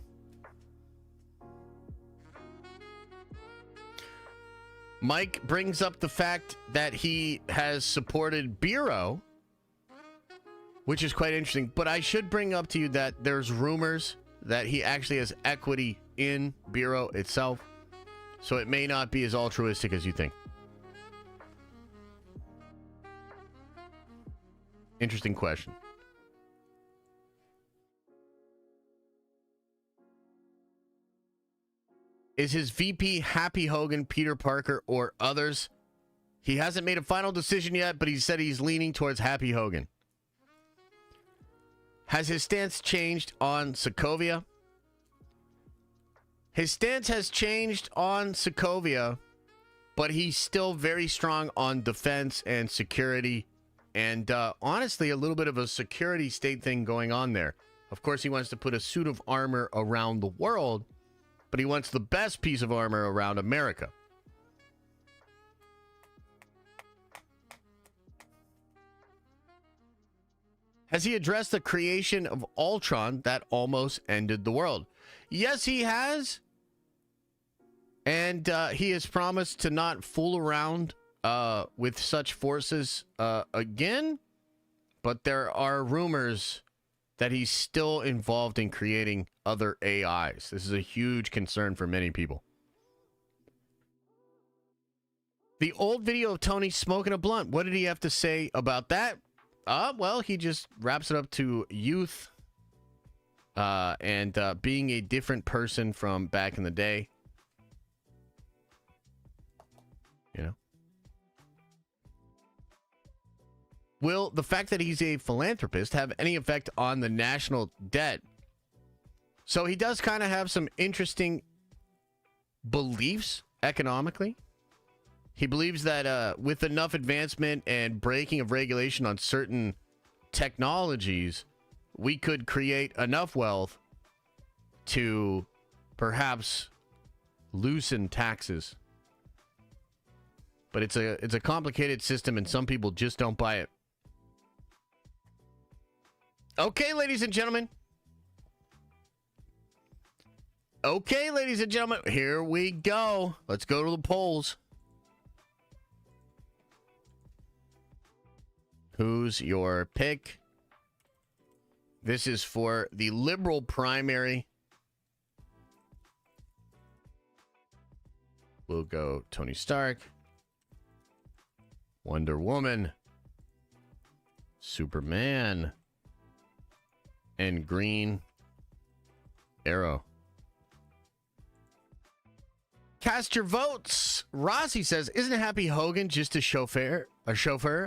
Mike brings up the fact that he has supported Bureau, which is quite interesting. But I should bring up to you that there's rumors that he actually has equity in Bureau itself. So it may not be as altruistic as you think. Interesting question. Is his VP Happy Hogan, Peter Parker, or others? He hasn't made a final decision yet, but he said he's leaning towards Happy Hogan. Has his stance changed on Sokovia? His stance has changed on Sokovia, but he's still very strong on defense and security. And honestly, a little bit of a security state thing going on there. Of course, he wants to put a suit of armor around the world, but he wants the best piece of armor around America. Has he addressed the creation of Ultron that almost ended the world? Yes, he has. And he has promised to not fool around with such forces again. But there are rumors that he's still involved in creating other AIs. This is a huge concern for many people. The old video of Tony smoking a blunt. What did he have to say about that? Well, he just wraps it up to youth and being a different person from back in the day. You know? Will the fact that he's a philanthropist have any effect on the national debt? So he does kind of have some interesting beliefs economically. He believes that with enough advancement and breaking of regulation on certain technologies, we could create enough wealth to perhaps loosen taxes. But it's a complicated system, and some people just don't buy it. Okay, ladies and gentlemen. Okay, ladies and gentlemen, here we go. Let's go to the polls. Who's your pick? This is for the Liberal primary. We'll go Tony Stark, Wonder Woman, Superman, and Green Arrow. Cast your votes. Rossi says, isn't Happy Hogan just a chauffeur?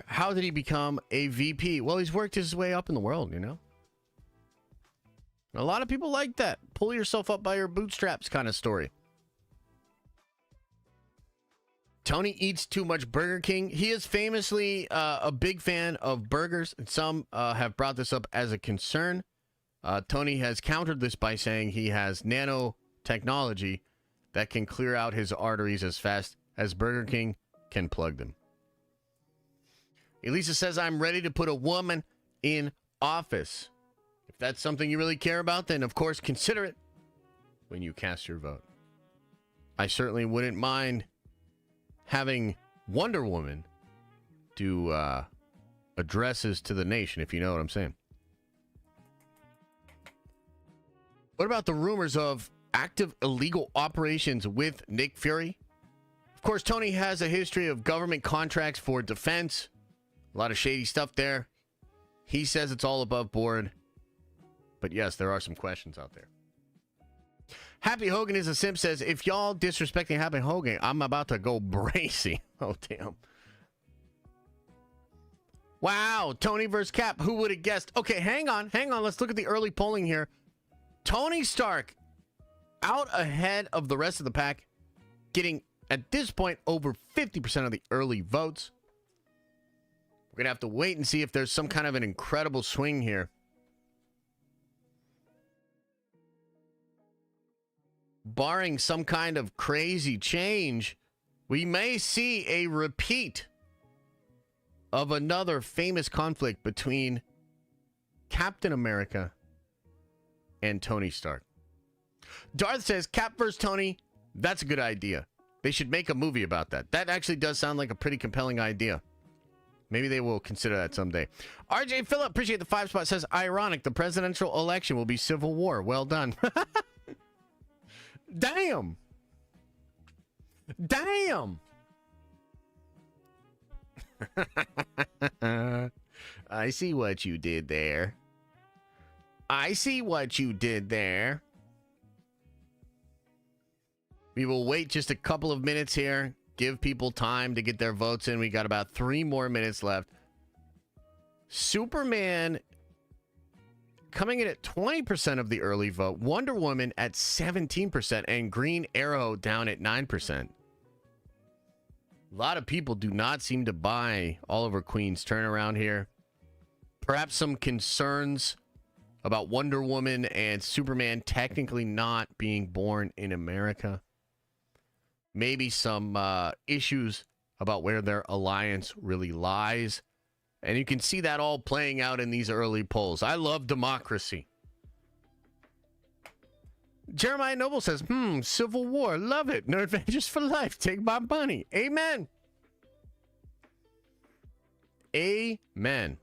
How did he become a VP? Well, he's worked his way up in the world, you know? A lot of people like that. Pull yourself up by your bootstraps kind of story. Tony eats too much Burger King. He is famously a big fan of burgers, and some have brought this up as a concern. Tony has countered this by saying he has nanotechnology that can clear out his arteries as fast as Burger King can plug them. Elisa says, I'm ready to put a woman in office. If that's something you really care about, then of course consider it when you cast your vote. I certainly wouldn't mind having Wonder Woman do addresses to the nation, if you know what I'm saying. What about the rumors of active illegal operations with Nick Fury? Of course, Tony has a history of government contracts for defense. A lot of shady stuff there. He says it's all above board. But yes, there are some questions out there. Happy Hogan is a simp says, if y'all disrespecting Happy Hogan, I'm about to go bracy. Oh, damn. Wow, Tony versus Cap. Who would have guessed? Okay, hang on. Let's look at the early polling here. Tony Stark out ahead of the rest of the pack, getting, at this point, over 50% of the early votes. We're going to have to wait and see if there's some kind of an incredible swing here. Barring some kind of crazy change, we may see a repeat of another famous conflict between Captain America and Tony Stark. Darth says, Cap vs. Tony, that's a good idea. They should make a movie about that. That actually does sound like a pretty compelling idea. Maybe they will consider that someday. RJ Phillip, appreciate the 5 spot, says, ironic, the presidential election will be civil war. Well done. Damn. I see what you did there. We will wait just a couple of minutes here. Give people time to get their votes in. We got about 3 more minutes left. Superman coming in at 20% of the early vote. Wonder Woman at 17%. And Green Arrow down at 9%. A lot of people do not seem to buy Oliver Queen's turnaround here. Perhaps some concerns about Wonder Woman and Superman technically not being born in America. Maybe some issues about where their alliance really lies. And you can see that all playing out in these early polls. I love democracy. Jeremiah Noble says, Civil War, love it. No advantages for life. Take my money. Amen. Amen.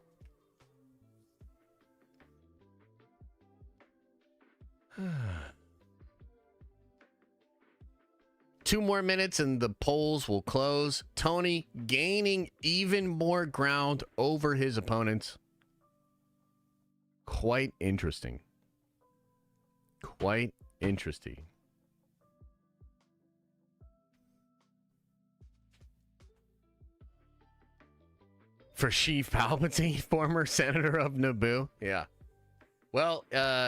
Two more minutes and the polls will close. Tony gaining even more ground over his opponents. Quite interesting. Quite interesting. For Sheev Palpatine, former senator of Naboo. Yeah. Well,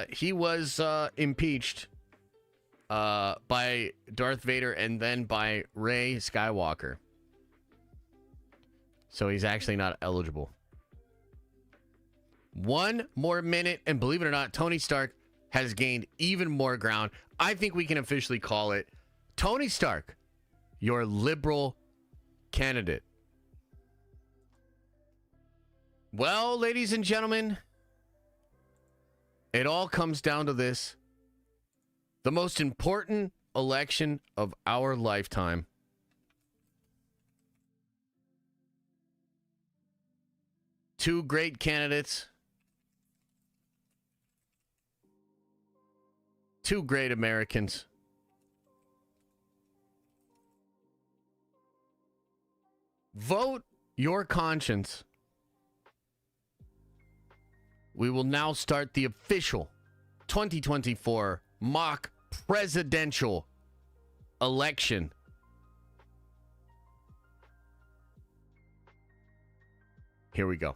he was impeached by Darth Vader and then by Rey Skywalker. So he's actually not eligible. 1 more minute, and believe it or not, Tony Stark has gained even more ground. I think we can officially call it Tony Stark, your liberal candidate. Well, ladies and gentlemen, it all comes down to this. The most important election of our lifetime. Two great candidates. Two great Americans. Vote your conscience. We will now start the official 2024 mock presidential election. Here we go.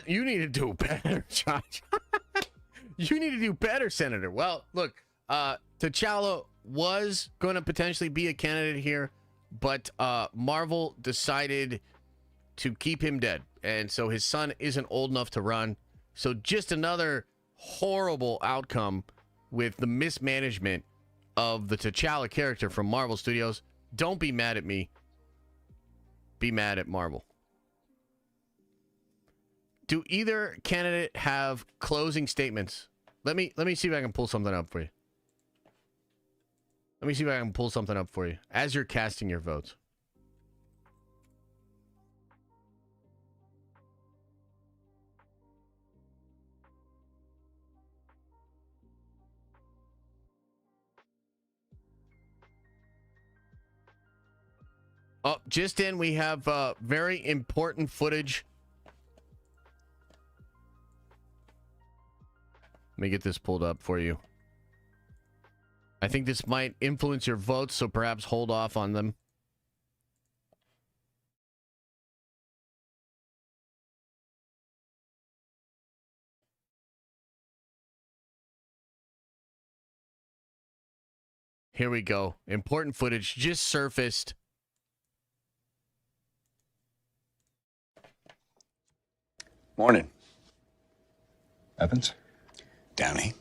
You need to do better, Josh. You need to do better, Senator. Well, look, T'Challa was going to potentially be a candidate here, but Marvel decided to keep him dead. And so his son isn't old enough to run. So just another horrible outcome with the mismanagement of the T'Challa character from Marvel Studios. Don't be mad at me. Be mad at Marvel. Do either candidate have closing statements? Let me see if I can pull something up for you. Let me see if I can pull something up for you as you're casting your votes. Oh, just in, we have very important footage. Let me get this pulled up for you. I think this might influence your votes, so perhaps hold off on them. Here we go. Important footage just surfaced. Morning. Evans? Downey.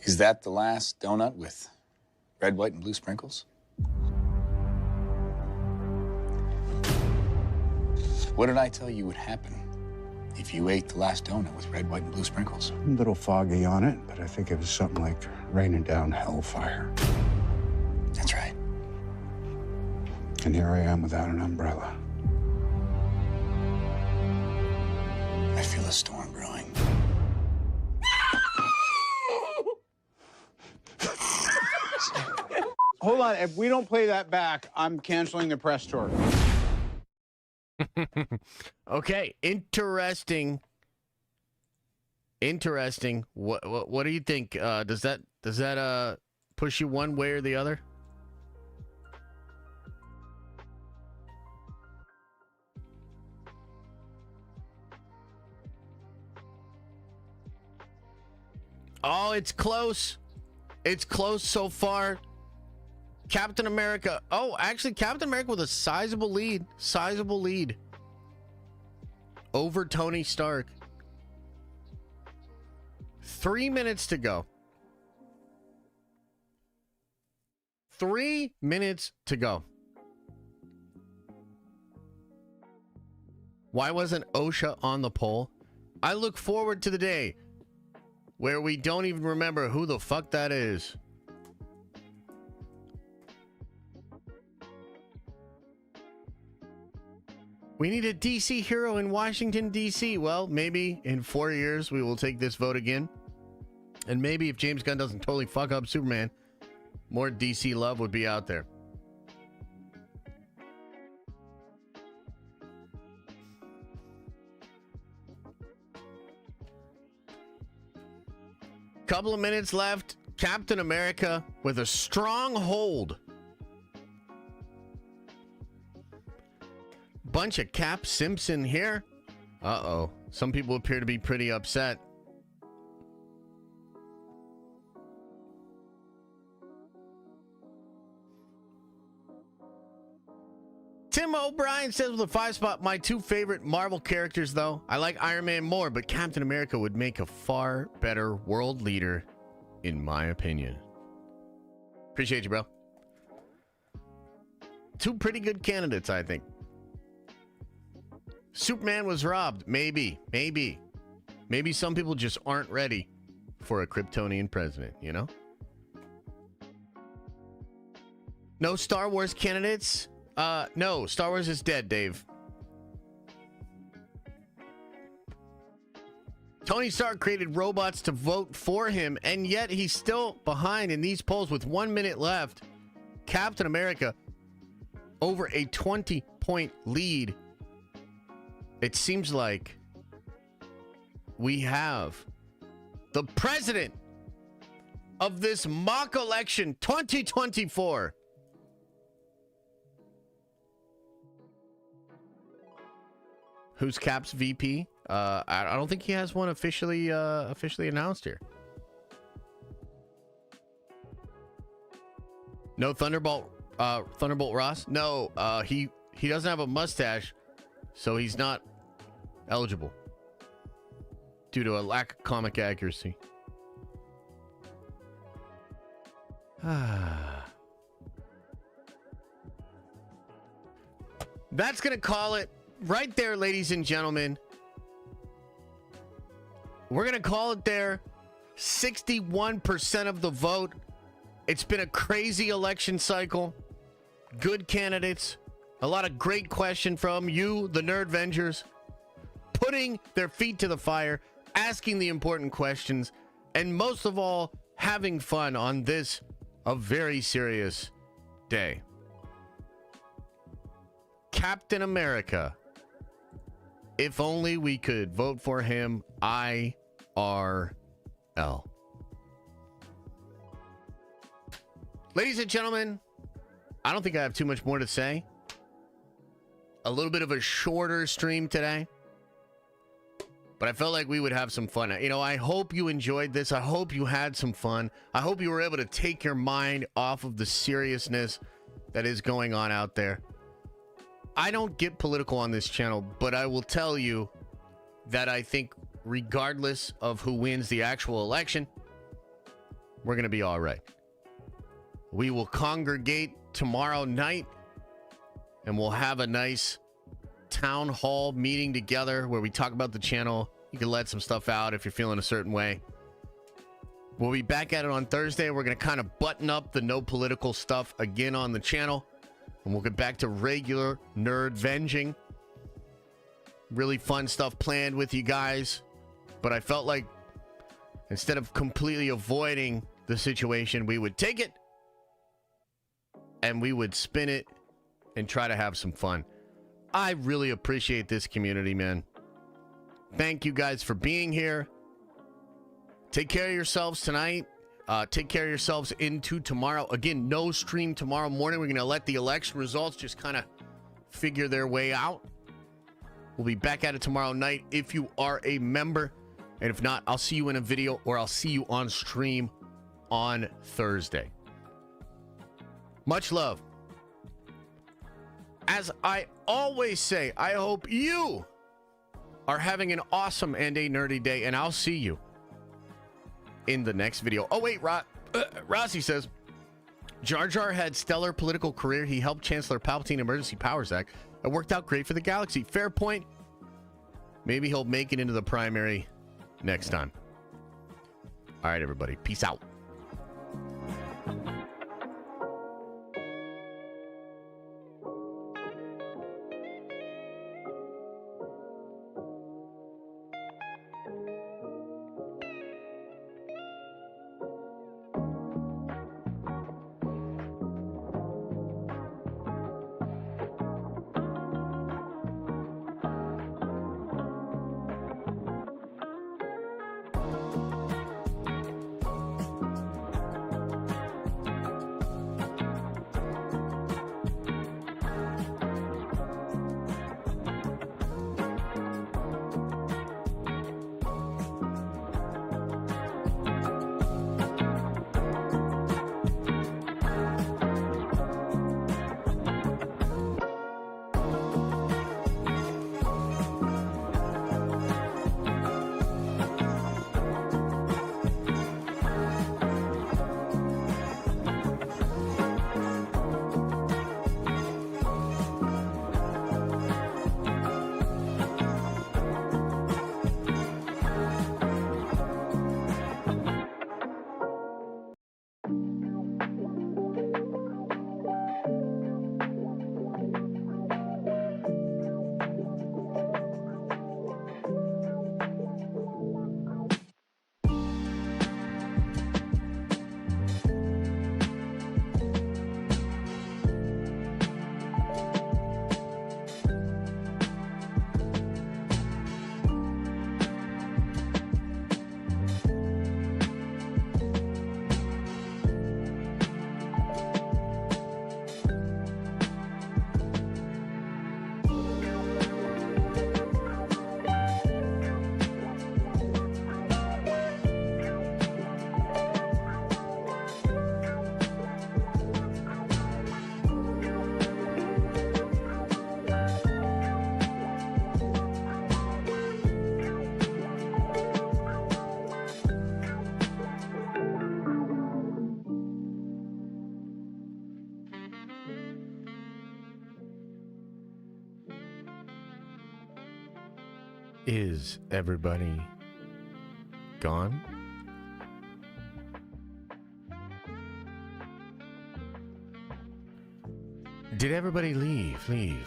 Is that the last donut with red, white, and blue sprinkles? What did I tell you would happen if you ate the last donut with red, white, and blue sprinkles? A little foggy on it, but I think it was something like raining down hellfire. That's right. And here I am without an umbrella. I feel a storm brewing. Hold on. If we don't play that back, I'm canceling the press tour. Okay, interesting. Interesting. What do you think? Does that push you one way or the other? Oh, it's close. It's close so far. Captain America. Oh, actually, Captain America with a sizable lead. Sizable lead. Over Tony Stark. 3 minutes to go. 3 minutes to go. Why wasn't OSHA on the poll? I look forward to the day where we don't even remember who the fuck that is. We need a DC hero in Washington, D.C. Well, maybe in 4 years we will take this vote again. And maybe if James Gunn doesn't totally fuck up Superman, more DC love would be out there. Couple of minutes left. Captain America with a strong hold. Bunch of Cap Simpson here. Uh-oh. Some people appear to be pretty upset. Tim O'Brien says with a 5 spot, my 2 favorite Marvel characters, though. I like Iron Man more, but Captain America would make a far better world leader, in my opinion. Appreciate you, bro. 2 pretty good candidates, I think. Superman was robbed. Maybe. Maybe some people just aren't ready for a Kryptonian president, you know? No Star Wars candidates? No, Star Wars is dead, Dave. Tony Stark created robots to vote for him, and yet he's still behind in these polls with 1 minute left. Captain America over a 20-point lead. It seems like we have the president of this mock election 2024. Who's Cap's VP? I don't think he has one officially announced here. No Thunderbolt Ross? No, he doesn't have a mustache, so he's not eligible due to a lack of comic accuracy. That's gonna call it right there, ladies and gentlemen. We're going to call it there. 61% of the vote. It's been a crazy election cycle. Good candidates. A lot of great questions from you, the Nerd Vengers. Putting their feet to the fire, asking the important questions, and most of all, having fun on this, a very serious day. Captain America. If only we could vote for him. IRL. Ladies and gentlemen, I don't think I have too much more to say. A little bit of a shorter stream today, but I felt like we would have some fun. You know, I hope you enjoyed this. I hope you had some fun. I hope you were able to take your mind off of the seriousness that is going on out there. I don't get political on this channel, but I will tell you that I think regardless of who wins the actual election, we're going to be all right. We will congregate tomorrow night and we'll have a nice town hall meeting together where we talk about the channel. You can let some stuff out if you're feeling a certain way. We'll be back at it on Thursday. We're going to kind of button up the no political stuff again on the channel. And we'll get back to regular nerd venging. Really fun stuff planned with you guys. But I felt like instead of completely avoiding the situation, we would take it and we would spin it and try to have some fun. I really appreciate this community, man. Thank you guys for being here. Take care of yourselves tonight. Take care of yourselves into tomorrow. Again, no stream tomorrow morning. We're going to let the election results just kind of figure their way out. We'll be back at it tomorrow night if you are a member. And if not, I'll see you in a video or I'll see you on stream on Thursday. Much love. As I always say, I hope you are having an awesome and a nerdy day, and I'll see you in the next video. Oh, wait, Rossi says, Jar Jar had stellar political career. He helped Chancellor Palpatine Emergency Powers Act. It worked out great for the galaxy. Fair point. Maybe he'll make it into the primary next time. All right, everybody. Peace out. Is everybody gone? Did everybody leave? Leave.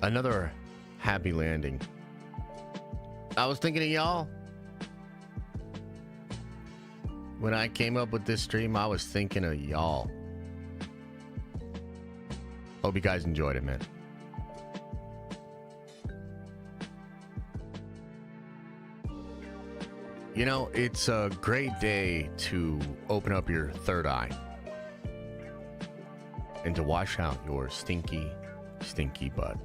Another happy landing. I was thinking of y'all. When I came up with this stream, I was thinking of y'all. Hope you guys enjoyed it, man. You know, it's a great day to open up your third eye and to wash out your stinky, stinky butt.